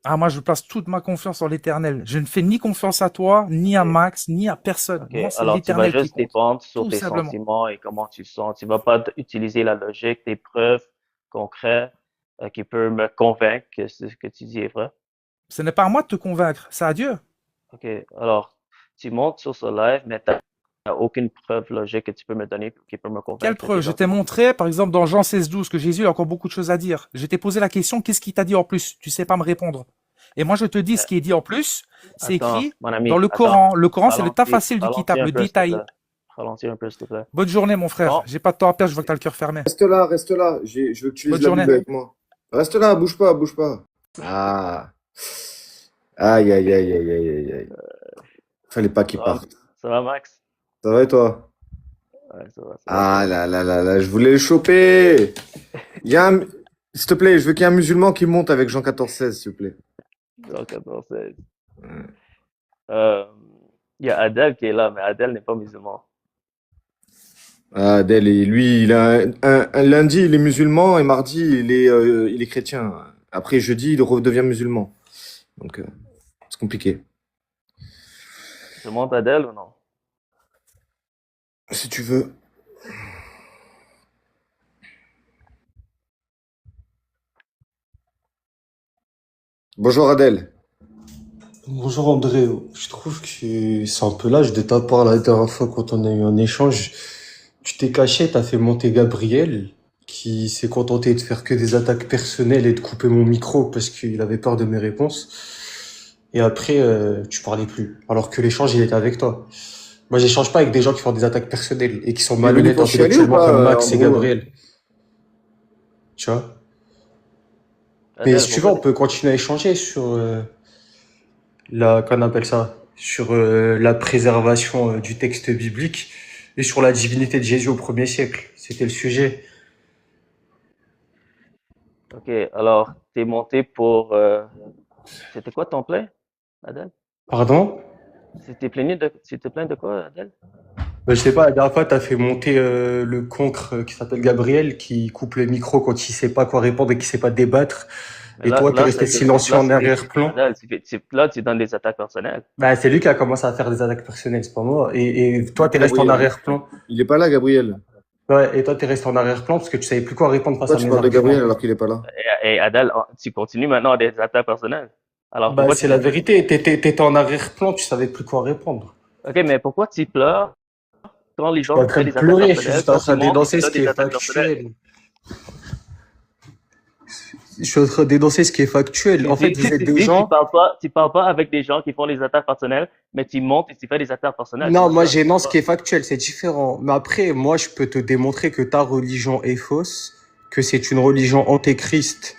S3: Ah, moi, je place toute ma confiance en l'Éternel. Je ne fais ni confiance à toi, ni à
S1: Ok.
S3: Max, ni à personne.
S1: Ok,
S3: Moi, c'est
S1: alors tu vas
S3: l'Éternel qui
S1: juste
S3: compte.
S1: dépendre sur
S3: Tout
S1: tes
S3: simplement.
S1: sentiments et comment tu sens. Tu vas pas utiliser la logique, des preuves concrètes qui peuvent me convaincre que ce que tu dis est vrai.
S3: Ce n'est pas à moi de te convaincre, c'est à Dieu.
S1: Ok, alors tu montes sur ce live, mais t'as aucune preuve logique que tu peux me donner qui peut me
S3: Quelle
S1: convaincre que
S3: preuve?
S1: tes
S3: Je t'ai
S1: arguments.
S3: montré, par exemple, dans Jean 16, 12, que Jésus a encore beaucoup de choses à dire. Je t'ai posé la question, qu'est-ce qu'il t'a dit en plus? Tu sais pas me répondre. Et moi, je te dis,
S1: Euh,
S3: ce qui est dit en plus, c'est
S1: Attends,
S3: écrit
S1: mon
S3: dans
S1: ami,
S3: le
S1: attends.
S3: Coran. Le Coran, c'est le tafassil du
S1: Ralentis
S3: kitab,
S1: un
S3: le
S1: peu, s'il te plaît.
S3: détail.
S1: ralentir un peu, s'il te plaît.
S3: Bonne journée, mon frère.
S1: Bon,
S3: J'ai pas de temps à perdre, je vois que t'as le cœur fermé.
S4: Reste là, reste là. Je veux que tu lises
S3: Bonne
S4: la
S3: journée.
S4: Bible avec moi. Reste là, bouge pas, bouge pas. Ah. Aïe, aïe, aïe, aïe, aïe, aïe, aïe. Fallait pas qu'il
S1: ça va,
S4: parte.
S1: ça va, Max?
S4: Ça va et toi?
S1: Ouais, ça va, ça va.
S4: Ah là là là là, je voulais le choper. Il y a un... S'il te plaît, je veux qu'il y ait un musulman qui monte avec Jean 14,16, s'il te plaît.
S1: Donc, 14, 16. Il y a Adèle qui est là, mais Adèle n'est pas musulman.
S4: Ah, Adèle, et lui, il a un lundi, il est musulman et mardi, il est chrétien. Après, jeudi, il redevient musulman. Donc, c'est compliqué.
S1: Je monte Adèle ou non?
S4: Si tu veux. Bonjour Adèle.
S5: Bonjour André, je trouve que c'est un peu lâche de ta part la dernière fois quand on a eu un échange. Tu t'es caché, t'as fait monter Gabriel, qui s'est contenté de faire que des attaques personnelles et de couper mon micro parce qu'il avait peur de mes réponses. Et après, tu parlais plus, alors que l'échange, il était avec toi. Moi, j'échange pas avec des gens qui font des attaques personnelles et qui sont
S4: Mais
S5: malhonnêtes
S4: pour chialer ou
S5: intellectuellement
S4: pas,
S5: comme Max
S4: en
S5: et
S4: gros?
S5: Gabriel. Tu vois? Mais
S1: Adèle,
S5: si tu veux, on
S1: pourquoi?
S5: peut continuer à échanger sur qu'on appelle ça, sur la préservation du texte biblique et sur la divinité de Jésus au 1er siècle. C'était le sujet.
S1: Ok, alors, t'es monté pour... C'était quoi ton plein, Adèle?
S5: Pardon?
S1: C'était plein de quoi, Adèle?
S5: Ben, je sais pas, la dernière fois, t'as fait monter le concre qui s'appelle Gabriel, qui coupe le micro quand il sait pas quoi répondre et qui sait pas débattre.
S1: Mais
S5: Et toi, t'es resté silencieux en
S1: c'était,
S5: arrière-plan.
S1: Adèle, là, tu donnes des attaques personnelles.
S5: Bah, c'est lui qui a commencé à faire des attaques personnelles, c'est pas moi. Et toi, t'es resté en
S4: Gabriel.
S5: arrière-plan.
S4: Il est pas là, Gabriel.
S5: Ouais, et toi, t'es resté en arrière-plan parce que tu savais plus quoi répondre face
S4: Pourquoi
S5: à
S4: tu
S5: mes
S4: parles de Gabriel
S5: arguments.
S4: alors qu'il est pas là?
S1: Et Adèle, tu continues maintenant des attaques personnelles. Alors,
S5: Bah,
S1: pourquoi
S5: c'est la vérité. T'étais en arrière-plan, tu savais plus quoi répondre.
S1: Ok, mais pourquoi tu pleures quand les
S5: Je suis
S1: gens
S5: pas en
S1: te
S5: train
S1: font
S5: de
S1: des attaques
S5: pleurer, je suis
S1: personnelles,
S5: juste en
S1: quand
S5: train
S1: tu
S5: de
S1: montes et
S5: dénoncer
S1: tu
S5: ce
S1: donnes
S5: qui
S1: des
S5: est
S1: attaques personnelles?
S5: factuel. Je suis en train de dénoncer ce qui est factuel. En fait, vous êtes des gens.
S1: Tu parles pas avec des gens qui font des attaques personnelles, mais tu montes et tu fais des attaques personnelles.
S5: Non,
S1: Comment
S5: moi
S1: ça?
S5: j'énonce ce qui est factuel, c'est différent. Mais après, moi je peux te démontrer que ta religion est fausse, que c'est une religion antéchrist.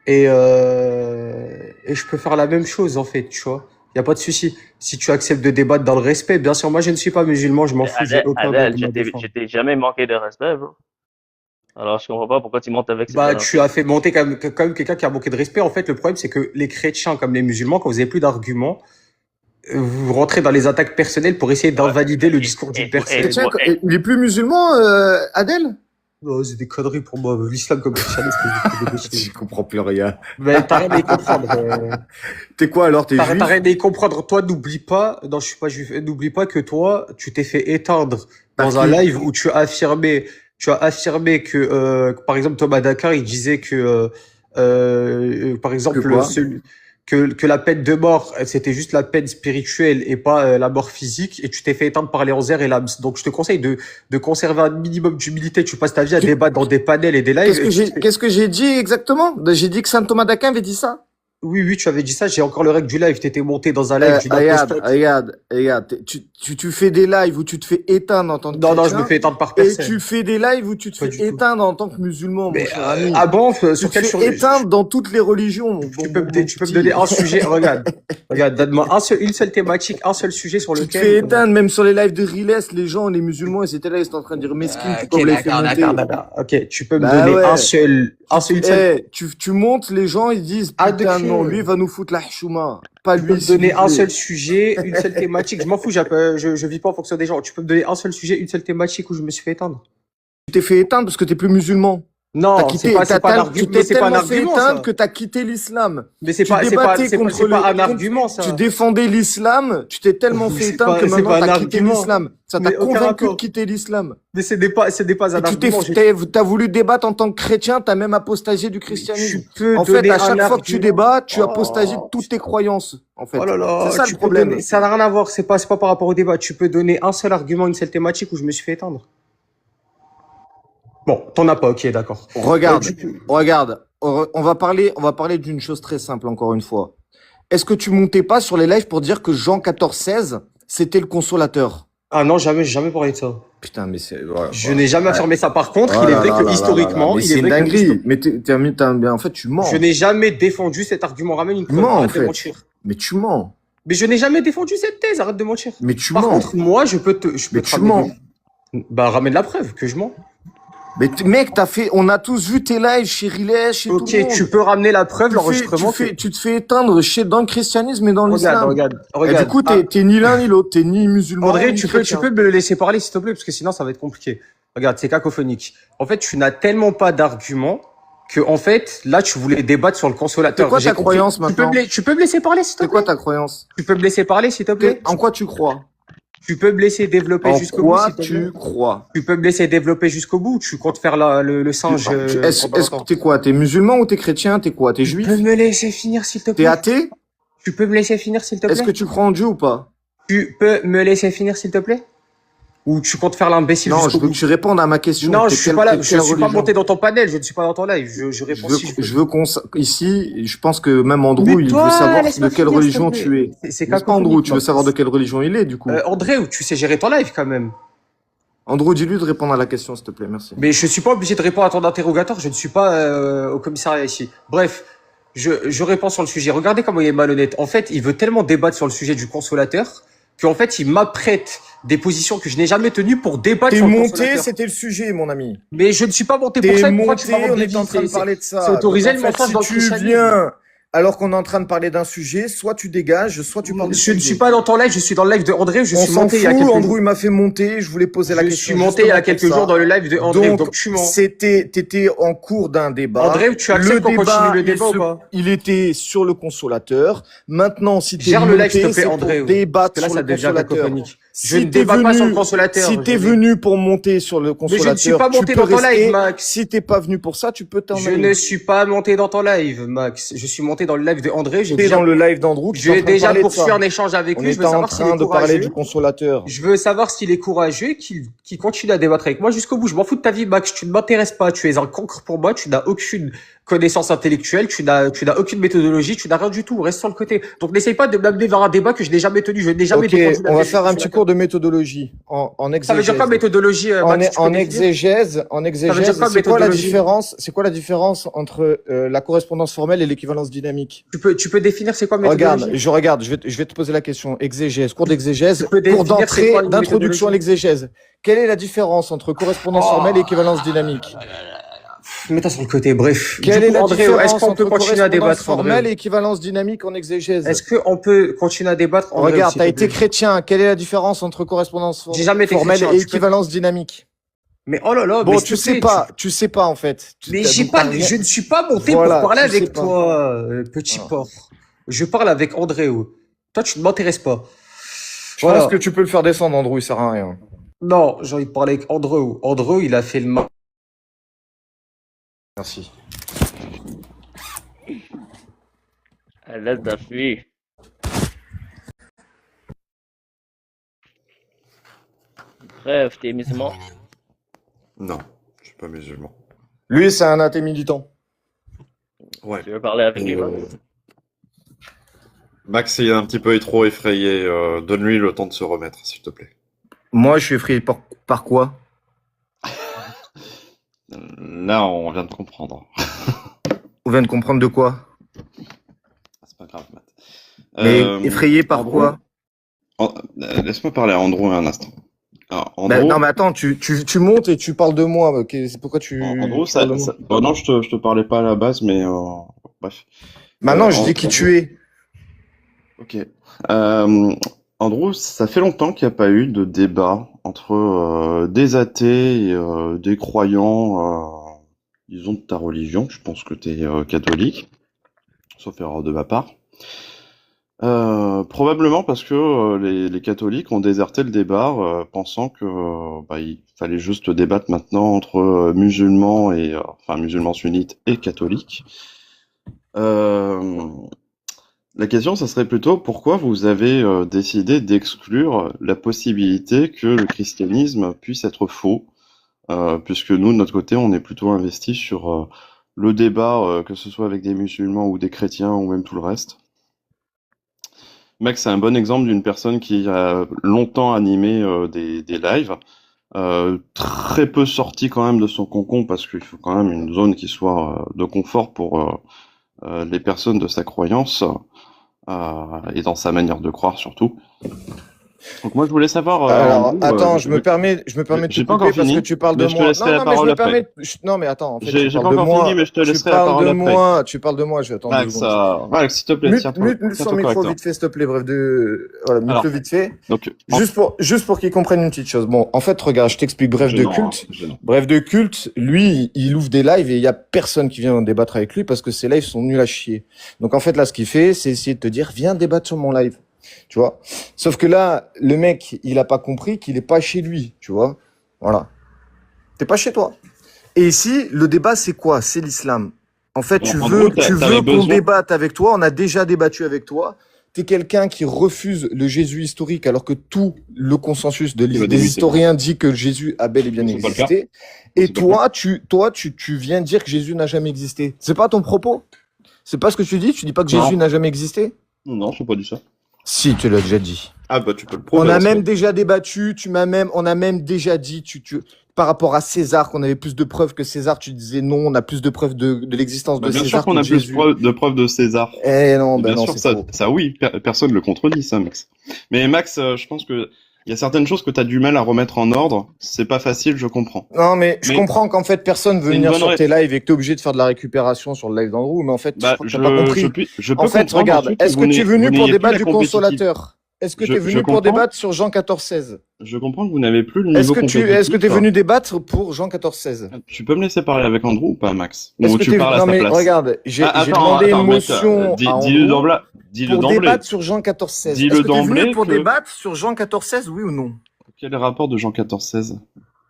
S5: Et je peux faire la même chose en fait, tu vois. Il n'y a pas de souci. Si tu acceptes de débattre dans le respect, bien sûr, moi je ne suis pas musulman, je m'en fous, j'ai aucun
S1: Adèle,
S5: dogme à défendre.
S1: je t'ai jamais manqué de respect, bro. Alors, je comprends pas pourquoi tu montes avec ces
S5: Bah,
S1: gens.
S5: tu as fait monter quand même quelqu'un qui a manqué de respect. En fait, le problème, c'est que les chrétiens, comme les musulmans, quand vous avez plus d'arguments, vous rentrez dans les attaques personnelles pour essayer d'invalider le discours d'une personne.
S4: Chrétien, il est plus musulman, Adèle?
S5: Oh, c'est des conneries pour moi. L'islam comme christianisme, c'est des bêtises.
S4: Je comprends plus rien.
S5: Mais t'as rien à y comprendre.
S4: T'es quoi alors? T'es
S5: T'as
S4: juif?
S5: rien à y comprendre. Toi, n'oublie pas, non, je suis pas juif, n'oublie pas que toi, tu t'es fait éteindre dans
S4: Par
S5: un
S4: qui?
S5: live où tu as affirmé que, par exemple, Thomas Dakar, il disait que, par exemple,
S4: Que quoi?
S5: que la peine de mort, c'était juste la peine spirituelle et pas la mort physique, et tu t'es fait éteindre par les Anzères et l'âme. Donc, je te conseille de conserver un minimum d'humilité. Tu passes ta vie à débattre dans des panels et des lives.
S4: Qu'est-ce que j'ai dit exactement? J'ai dit que Saint Thomas d'Aquin avait dit ça?
S5: Oui, tu avais dit ça. J'ai encore le règle du live. T'étais monté dans un live d'une apostote.
S4: Regarde. Tu fais des lives où tu te fais éteindre en tant que
S5: Non, je
S4: chrétien,
S5: me fais éteindre par
S4: et
S5: personne.
S4: tu fais des lives où tu te
S5: Pas
S4: fais
S5: du tout.
S4: éteindre en tant que musulman,
S5: Mais,
S4: mon cher ami.
S5: ah bon,
S4: Tu
S5: sur
S4: te
S5: quel
S4: fais
S5: sujet?
S4: éteindre dans toutes les religions, mon
S5: Tu
S4: bon
S5: peux me
S4: petit.
S5: donner un sujet. Regarde, donne-moi une seule thématique, un seul sujet sur
S4: Tu te fais
S5: lequel.
S4: éteindre, même sur les lives de Riles, les gens, les musulmans, ils étaient là, ils étaient en train de dire mesquine, pourquoi
S5: Ok,
S4: vous l'avez fait monter?
S5: d'accord. Ok, tu peux me
S4: Bah
S5: donner
S4: ouais.
S5: une seule.
S4: Tu montes, les gens, ils disent,
S5: Ah,
S4: putain,
S5: de
S4: non,
S5: queue.
S4: lui, il va nous foutre la chouma. Pas
S5: Tu peux
S4: lui,
S5: me donner
S4: s'il vous
S5: un
S4: plaît.
S5: seul sujet, une seule thématique. Je m'en fous, je vis pas en fonction des gens. Tu peux me donner un seul sujet, une seule thématique où je me suis fait éteindre.
S4: Tu t'es fait éteindre parce que t'es plus musulman. T'as
S5: Non,
S4: quitté,
S5: c'est pas un argument,
S4: tu
S5: mais
S4: t'es
S5: c'est pas un
S4: tellement fait
S5: argument,
S4: éteindre
S5: ça.
S4: que t'as quitté l'islam.
S5: Mais c'est
S4: Tu
S5: pas
S4: débattais contre
S5: c'est pas un
S4: contre-
S5: argument, ça.
S4: Tu défendais l'islam, tu t'es tellement fait
S5: C'est
S4: éteindre
S5: pas-
S4: que
S5: c'est
S4: maintenant
S5: pas un
S4: t'as quitté
S5: argument.
S4: l'islam. Ça t'a
S5: Mais aucun
S4: convaincu de
S5: rapport.
S4: quitter l'islam.
S5: Mais ce n'est pas un
S4: Et
S5: argument.
S4: t'as voulu débattre en tant que chrétien, t'as même apostasié du christianisme.
S5: Tu peux
S4: En fait,
S5: donner
S4: à chaque
S5: un
S4: fois que tu
S5: argument.
S4: débat, tu
S5: Oh.
S4: apostasies de toutes tes croyances, en fait.
S5: Oh là là,
S4: C'est ça
S5: tu
S4: le
S5: peux
S4: problème.
S5: donner- ça n'a rien à voir, c'est pas par rapport au débat. Tu peux donner un seul argument, une seule thématique où je me suis fait éteindre. Bon, t'en as pas, ok, d'accord.
S4: Regarde,
S5: Du-
S4: regarde. On va parler d'une chose très simple, encore une fois. Est-ce que tu montais pas sur les lives pour dire que Jean 14,16, c'était le consolateur?
S5: Ah non, jamais, j'ai jamais parlé de ça.
S4: Putain, mais c'est... Ouais,
S5: Je n'ai jamais
S4: ouais.
S5: affirmé ça. Par contre,
S4: Oh
S5: il est
S4: là
S5: vrai
S4: là
S5: que
S4: là là là là.
S5: historiquement,
S4: Mais
S5: il
S4: c'est
S5: est
S4: une
S5: vrai que
S4: dinguerie. Mais en fait, tu
S5: je
S4: mens.
S5: n'ai jamais défendu cet argument. Ramène une
S4: Tu
S5: preuve.
S4: mens, en
S5: Arrête de
S4: fait.
S5: mentir.
S4: Mais tu mens.
S5: Mais je n'ai jamais défendu cette thèse. Arrête de mentir.
S4: Mais tu
S5: Par
S4: mens.
S5: contre, moi, je peux
S4: Mais
S5: te
S4: tu
S5: ramener
S4: mens.
S5: Bah, ramène la preuve que je mens.
S4: Mais mec, on a tous vu tes lives chez Riles, chez tout
S5: Ok,
S4: le monde.
S5: tu peux ramener la preuve, l'enregistrement.
S4: Tu te fais éteindre dans le christianisme et dans l'islam. Et du
S5: Regarde.
S4: coup, t'es ni l'un ni l'autre. T'es ni musulman,
S5: André,
S4: ni
S5: tu
S4: chrétien.
S5: peux me laisser parler, s'il te plaît, parce que sinon, ça va être compliqué. Regarde, c'est cacophonique. En fait, tu n'as tellement pas d'arguments que, en fait, là, tu voulais débattre sur le consolateur.
S4: C'est quoi
S5: J'ai
S4: ta
S5: compris.
S4: croyance maintenant?
S5: Tu peux me laisser parler, s'il te
S4: C'est
S5: plaît?
S4: quoi ta croyance?
S5: Tu peux me laisser parler, s'il te plaît?
S4: En quoi tu crois?
S5: Tu peux me laisser développer
S4: En
S5: jusqu'au bout,
S4: quoi
S5: s'il te plaît?
S4: tu crois?
S5: Tu peux me laisser développer jusqu'au bout? Tu comptes faire le singe
S4: Est-ce
S5: pendant
S4: que
S5: longtemps?
S4: t'es quoi? T'es musulman ou t'es chrétien? T'es quoi? T'es
S5: Tu
S4: juif?
S5: peux me laisser finir, s'il te
S4: T'es
S5: plaît?
S4: athée?
S5: Tu peux me laisser finir, s'il te
S4: Est-ce que
S5: plaît?
S4: tu crois en Dieu ou pas?
S5: Tu peux me laisser finir, s'il te plaît? Ou tu comptes faire l'imbécile
S4: Non, je
S5: jusqu'au
S4: veux
S5: bout?
S4: que tu répondes à ma question.
S5: Non,
S4: T'es
S5: je suis
S4: quelle-
S5: pas là,
S4: t'es
S5: je
S4: quelle
S5: suis pas
S4: religion?
S5: monté dans ton panel, je ne suis pas dans ton live, je réponds si je veux.
S4: Je veux ici, je pense que même Andrew,
S5: Mais
S4: il
S5: toi,
S4: veut savoir de
S5: laisse-moi
S4: quelle
S5: finir, s'il te
S4: religion
S5: plaît.
S4: tu es.
S5: C'est
S4: N'est-ce pas, Andrew?
S5: cacophonique,
S4: Tu veux savoir de quelle religion il est, du coup?
S5: André, tu sais gérer ton live quand même.
S4: Andrew, dis-lui de répondre à la question, s'il te plaît. Merci.
S5: Mais je suis pas obligé de répondre à ton interrogatoire, je ne suis pas au commissariat ici. Bref, je réponds sur le sujet. Regardez comment il est malhonnête. En fait, il veut tellement débattre sur le sujet du consolateur qu'en fait, il m'apprête des positions que je n'ai jamais tenues pour débattre sur le consolateur.
S4: c'était le sujet, mon ami.
S5: Mais je ne suis pas monté pour ça. Pourquoi tu m'as
S4: on est en train de parler de ça.
S5: C'est autorisé
S4: Donc,
S5: le
S4: en fait,
S5: montage
S4: si
S5: dans le
S4: tu
S5: christianisme.
S4: viens, alors qu'on est en train de parler d'un sujet, soit tu dégages, soit tu parles du
S5: Je ne
S4: sujet.
S5: suis pas dans ton live, je suis dans le live de André, je
S4: On
S5: suis
S4: s'en
S5: monté il y a
S4: fout,
S5: quelques
S4: Andrew,
S5: jours.
S4: il m'a fait monter, je voulais poser la
S5: Je
S4: question.
S5: suis monté il y a
S4: justement
S5: quelques
S4: pour
S5: jours
S4: ça.
S5: dans le live de André,
S4: Donc,
S5: donc tu mens.
S4: t'étais en cours d'un débat.
S5: André, tu acceptes qu'on continue le débat ou pas?
S4: il était sur le consolateur. Maintenant, si t'es
S5: Gère le live, s'il te
S4: monté,
S5: plaît,
S4: c'est pour
S5: André.
S4: débattre
S5: Parce que là,
S4: sur
S5: ça
S4: le
S5: devient
S4: consolateur.
S5: cacophonique. Je
S4: Si
S5: ne
S4: t'es
S5: débat pas sur le
S4: venu,
S5: consolateur.
S4: si t'es venu pour monter sur le
S5: Mais
S4: consolateur,
S5: je ne suis pas
S4: tu
S5: monté
S4: peux
S5: dans ton
S4: rester.
S5: live, Max.
S4: Si t'es pas venu pour ça, tu peux t'en
S5: Je
S4: aller.
S5: ne suis pas monté dans ton live, Max. Je suis monté dans le live de André.
S4: T'es dans le live d'Andrew.
S5: Je vais déjà poursuivre un échange avec
S4: On
S5: lui. Je
S4: est
S5: veux
S4: en
S5: savoir s'il
S4: train
S5: est
S4: de parler
S5: courageux.
S4: du consolateur.
S5: Je veux savoir s'il est courageux, qu'il continue à débattre avec moi jusqu'au bout. Je m'en fous de ta vie, Max. Tu ne m'intéresses pas. Tu es un cancre pour moi. Tu n'as aucune connaissance intellectuelle. Tu n'as aucune méthodologie. Tu n'as rien du tout. Reste sur le côté. Donc, n'essaye pas de m'amener vers un débat que je n'ai jamais tenu. Je n'ai jamais
S4: Ok,
S5: défendu la
S4: on va
S5: thèse
S4: faire
S5: du
S4: un petit
S5: consolateur.
S4: cours de méthodologie en exégèse.
S5: Ça veut dire quoi, méthodologie, Max? Tu peux
S4: En
S5: définir
S4: exégèse,
S5: Ça veut dire
S4: c'est
S5: quoi,
S4: quoi la
S5: méthodologie?
S4: différence? C'est quoi la différence entre la correspondance formelle et l'équivalence dynamique?
S5: Tu peux définir c'est quoi méthodologie?
S4: Regarde, je vais te poser la question. Exégèse, cours d'exégèse,
S5: Tu peux
S4: cours
S5: définir c'est
S4: d'entrée,
S5: quoi une
S4: d'introduction à l'exégèse. Quelle est la différence entre correspondance
S5: Oh.
S4: formelle et équivalence dynamique?
S5: Mets-toi sur le côté, bref.
S4: Quelle
S5: Du
S4: est
S5: coup,
S4: la
S5: André,
S4: différence
S5: est-ce qu'on peut
S4: entre
S5: continuer à
S4: correspondance
S5: débattre,
S4: formelle et
S5: André?
S4: équivalence dynamique en exégèse?
S5: Est-ce qu'on peut continuer à débattre, André,
S4: Regarde,
S5: s'il
S4: t'as
S5: te
S4: été
S5: plaît?
S4: chrétien. Quelle est la différence entre correspondance
S5: J'ai jamais été
S4: formelle
S5: chrétien,
S4: et
S5: tu peux-
S4: équivalence dynamique?
S5: Mais oh là là,
S4: Bon,
S5: mais s'il
S4: tu
S5: te plaît,
S4: sais pas en fait.
S5: Mais
S4: T'as-
S5: j'ai
S4: donc
S5: pas,
S4: t'as rien-
S5: je ne suis pas monté
S4: Voilà,
S5: pour parler
S4: tu sais
S5: avec
S4: pas.
S5: toi, petit
S4: Voilà.
S5: porc. Je parle avec Andréo. Toi, tu ne m'intéresses pas.
S4: Je
S5: Voilà.
S4: pense que tu peux le faire descendre, Andrew, il sert à rien.
S5: Non, j'ai envie de parler avec Andréo. Andréo, il a fait le mal.
S4: Merci.
S1: Laisse la fille. Bref, t'es musulman.
S6: Non, je suis pas musulman.
S4: Lui, c'est un athée militant.
S6: Ouais.
S1: Tu veux parler avec lui,
S6: Euh,
S1: Max?
S6: Max est un petit peu trop effrayé. Donne-lui le temps de se remettre, s'il te plaît.
S4: Moi, je suis effrayé par quoi?
S6: Là, on vient de comprendre.
S4: On vient de comprendre de quoi?
S6: C'est pas grave, Matt.
S4: Mais effrayé par
S6: Andrew,
S4: quoi?
S6: Laisse-moi parler à Andrew un instant. Alors,
S4: Ben,
S6: Andrew,
S4: non, mais attends, tu montes et tu parles de moi. C'est pourquoi tu
S6: Andrew,
S4: tu parles de moi?
S6: bon, non, je te parlais pas à la base, mais bref.
S4: Maintenant, je dis qui tu es.
S6: Ok. Andrew, ça fait longtemps qu'il n'y a pas eu de débat entre des athées et des croyants, disons, de ta religion. Je pense que tu es catholique, sauf erreur de ma part. Probablement parce que les catholiques ont déserté le débat, pensant que il fallait juste débattre maintenant entre musulmans et enfin musulmans sunnites et catholiques. La question, ça serait plutôt pourquoi vous avez décidé d'exclure la possibilité que le christianisme puisse être faux, puisque nous, de notre côté, on est plutôt investi sur le débat, que ce soit avec des musulmans ou des chrétiens ou même tout le reste. Max, c'est un bon exemple d'une personne qui a longtemps animé des lives, très peu sorti quand même de son cocon parce qu'il faut quand même une zone qui soit de confort pour les personnes de sa croyance et dans sa manière de croire surtout. Donc moi je voulais savoir,
S4: Alors,
S6: Andrew,
S4: attends, je me permets de te
S6: j'ai pas
S4: couper
S6: encore
S4: parce que
S6: fini,
S4: tu parles de
S6: mais je te
S4: moi.
S6: laisserai
S4: Non,
S6: la
S4: non, mais je
S6: parole
S4: me
S6: après.
S4: permets. Non, mais attends, en fait, tu
S6: J'ai
S4: parles
S6: pas
S4: de
S6: encore fini,
S4: moi.
S6: mais je te
S4: Tu
S6: laisserai la
S4: parles
S6: parole
S4: de
S6: après.
S4: moi. Tu parles de moi. Je vais attendre 2
S6: Max,
S4: secondes.
S6: Max, s'il te plaît,
S4: Mute son
S6: tiens-toi
S4: micro
S6: correctement.
S4: vite fait, s'il te plaît, bref de. Voilà, mute-le
S6: Alors,
S4: vite fait.
S6: donc,
S4: Juste pour qu'il comprenne une petite chose. Bon, en fait, regarde, je t'explique.
S6: c'est
S4: Bref de
S6: gênant, hein,
S4: culte.
S6: c'est gênant.
S4: Bref de culte, lui, il ouvre des lives et il y a personne qui vient débattre avec lui parce que ses lives sont nuls à chier. Donc, en fait, là, ce qu'il fait, c'est essayer de te dire, viens débattre sur mon live. Tu vois? Sauf que là, le mec, il a pas compris qu'il est pas chez lui. Tu vois? Voilà. T'es pas chez toi. Et ici, le débat, c'est quoi? C'est l'islam. En fait,
S6: En gros,
S4: tu
S6: t'avais
S4: veux qu'on
S6: besoin.
S4: débatte avec toi. On a déjà débattu avec toi. T'es quelqu'un qui refuse le Jésus historique alors que tout le consensus
S6: Il va
S4: des
S6: débuter.
S4: historiens dit que Jésus a bel et bien
S6: Mais c'est pas le cas.
S4: existé.
S6: Mais
S4: Et
S6: c'est pas le cas.
S4: toi, tu viens dire que Jésus n'a jamais existé. C'est pas ton propos? C'est pas ce que tu dis? Tu dis pas que Jésus
S6: Non,
S4: n'a jamais existé?
S6: non, je n'ai pas dit ça.
S4: Si, tu l'as déjà dit.
S6: Ah bah tu peux le
S4: On
S6: prouver
S4: a
S6: dans ce
S4: même
S6: cas.
S4: déjà débattu, on a même déjà dit, par rapport à César, qu'on avait plus de preuves que César, tu disais non, on a plus de preuves de l'existence
S6: Bah,
S4: de
S6: bien sûr
S4: César
S6: qu'on
S4: que
S6: a
S4: de
S6: plus
S4: Jésus.
S6: de preuves de César.
S4: Eh non,
S6: Mais
S4: ben
S6: bien
S4: non,
S6: sûr,
S4: c'est faux.
S6: ça oui, personne ne le contredit, ça, Max. Mais Max, je pense que il y a certaines choses que tu as du mal à remettre en ordre. C'est pas facile, je comprends.
S4: Non, mais je
S6: Mais
S4: comprends qu'en fait, personne veut
S6: c'est une
S4: venir
S6: bonne
S4: sur
S6: ré...
S4: tes lives et que t'es obligé de faire de la récupération sur le live d'Andrew, mais en fait, je
S6: Bah,
S4: crois que t'as pas compris.
S6: je
S4: En
S6: peux
S4: fait,
S6: comprendre
S4: regarde,
S6: ensuite que
S4: est-ce que tu es
S6: vous
S4: venu pour
S6: n'ayez plus
S4: débattre
S6: la
S4: du
S6: compétitivité.
S4: consolateur? Est-ce que tu es
S6: Je
S4: venu pour
S6: comprends.
S4: débattre sur Jean 14,16?
S6: Je comprends que vous n'avez plus le
S4: Est-ce
S6: niveau
S4: que tu es
S6: compétitif.
S4: venu débattre pour Jean 14,16?
S6: Tu peux me laisser parler avec Andrew ou pas, Max?
S4: Est-ce
S6: Ou
S4: que
S6: tu
S4: t'es...
S6: parles à
S4: Non
S6: sa
S4: mais
S6: place?
S4: regarde, j'ai
S6: Attends,
S4: demandé une
S6: mec,
S4: motion à
S6: dis-le
S4: Andrew
S6: d'emblée. Dis-le
S4: pour
S6: d'emblée.
S4: débattre sur Jean 14,16. Est-ce
S6: Dis-le
S4: que t'es venu
S6: d'emblée
S4: pour
S6: que...
S4: débattre sur Jean 14,16, oui ou non?
S6: Quel est le rapport de Jean 14,16?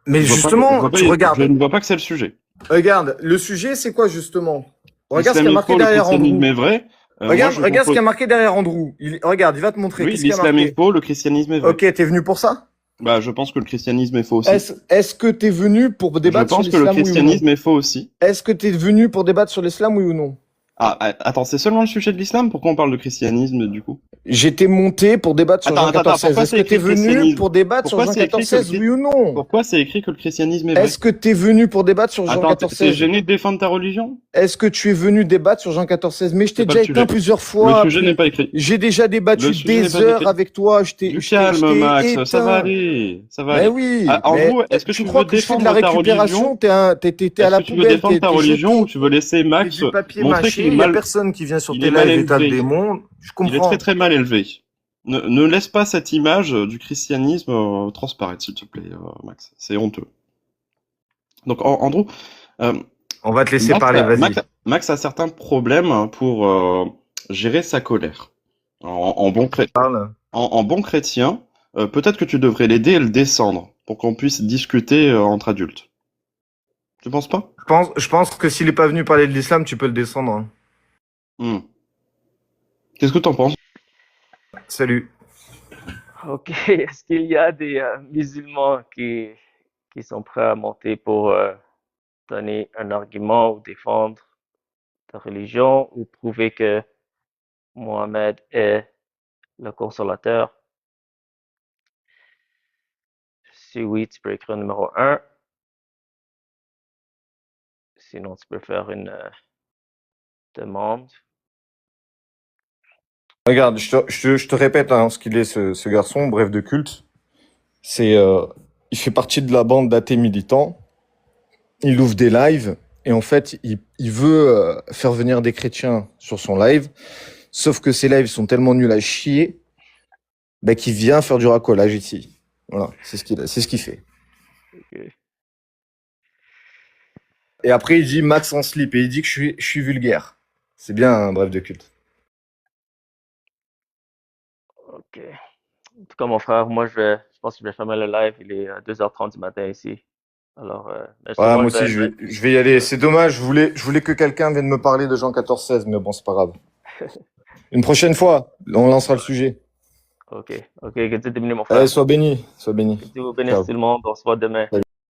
S4: Mais justement, tu
S6: Je
S4: regardes.
S6: ne vois pas que c'est le sujet.
S4: Regarde, le sujet, c'est quoi justement? Regarde ce qu'il y a
S6: L'islam est
S4: marqué
S6: faux, le
S4: derrière
S6: christianisme
S4: Andrew.
S6: est vrai. Moi,
S4: Regarde,
S6: je
S4: regarde ce qu'il y a
S6: compose...
S4: marqué derrière Andrew. Regarde, il va te montrer.
S6: Oui,
S4: Qu'est-ce qu'il y a
S6: l'islam est
S4: marqué?
S6: faux, le christianisme est vrai.
S4: Ok, t'es venu pour ça?
S6: Bah, je pense que le christianisme est faux aussi.
S4: Est-ce que t'es venu pour
S6: Je
S4: débattre sur
S6: pense que le
S4: l'islam, oui ou non?
S6: christianisme est faux aussi.
S4: Est-ce que t'es venu pour débattre sur l'islam, oui ou non?
S6: Ah, attends, c'est seulement le sujet de l'islam? Pourquoi on parle de christianisme, du coup?
S4: J'étais monté pour débattre sur Jean
S6: Attends,
S4: 14,16.
S6: pourquoi
S4: Est-ce
S6: c'est
S4: que t'es
S6: écrit
S4: venu
S6: christianisme?
S4: pour débattre sur
S6: Pourquoi
S4: Jean
S6: c'est écrit que le
S4: 14,16, oui ou non?
S6: Pourquoi c'est écrit que le christianisme est vrai?
S4: Est-ce que t'es venu pour débattre sur Jean
S6: Attends, t'es
S4: 14,16?
S6: gêné de défendre ta religion?
S4: Est-ce que tu es venu débattre sur Jean 14,16? Mais je t'ai
S6: C'est pas
S4: déjà
S6: le sujet.
S4: éteint plusieurs
S6: Le
S4: fois.
S6: sujet n'est pas écrit.
S4: J'ai déjà débattu
S6: Le sujet
S4: des
S6: n'est pas
S4: heures
S6: écrit.
S4: avec toi.
S6: Du calme, Max, ça va aller. Ça va
S4: Mais
S6: aller.
S4: oui,
S6: Ah, en
S4: mais
S6: gros, est-ce que
S4: tu
S6: tu
S4: crois
S6: veux
S4: que je fais de la
S6: défendre ta
S4: récupération?
S6: religion?
S4: T'es à
S6: Est-ce
S4: la
S6: que tu veux
S4: poubelle,
S6: défendre ta
S4: t'es
S6: religion ou
S4: jeté.
S6: tu veux laisser
S4: T'es
S6: Max
S4: du papier
S6: montrer
S4: mâché.
S6: qu'il est
S4: Il y a
S6: mal,
S4: personne qui vient sur
S6: il
S4: tes
S6: est mal
S4: lives et t'as le
S6: élevé.
S4: démon. Je
S6: Il est
S4: comprends.
S6: très très mal élevé. Ne laisse pas cette image du christianisme transparaître, s'il te plaît, Max. C'est honteux. Donc, Andrew, euh,
S4: On va te laisser
S6: Max,
S4: parler, vas-y.
S6: Max a certains problèmes pour gérer sa colère. En bon
S4: Parle.
S6: en bon chrétien, peut-être que tu devrais l'aider et le descendre pour qu'on puisse discuter entre adultes. Tu penses pas?
S4: Je pense que s'il est pas venu parler de l'islam, tu peux le descendre. Hein.
S6: Hmm. Qu'est-ce que t'en penses?
S4: Salut.
S1: Ok, est-ce qu'il y a des musulmans qui sont prêts à monter pour donner un argument ou défendre ta religion ou prouver que Mohamed est le consolateur? Si oui, tu peux écrire numéro 1. Sinon, tu peux faire une demande.
S4: Regarde, je te répète hein, ce qu'il est ce garçon, bref de culte. C'est, il fait partie de la bande d'athées militants. Il ouvre des lives et en fait, il veut faire venir des chrétiens sur son live. Sauf que ces lives sont tellement nuls à chier, bah, qu'il vient faire du racolage ici. Voilà, c'est ce qu'il fait.
S1: Ok.
S4: Et après, il dit Max en slip et il dit que je suis vulgaire. C'est bien un bref de culte.
S1: Ok. En tout cas, mon frère, moi, je pense que je vais fermer le live. Il est 2h30 du matin ici. Alors,
S4: Ouais,
S1: justement,
S4: moi aussi, je vais y aller. C'est dommage, je voulais que quelqu'un vienne me parler de Jean 14,16, mais bon, c'est pas grave. Une prochaine fois, on lancera le sujet.
S1: Ok, que Dieu te bénisse, mon frère.
S4: Allez, sois béni, sois béni.
S1: Que Dieu vous bénisse
S4: Ciao.
S1: tout le monde. On se voit demain.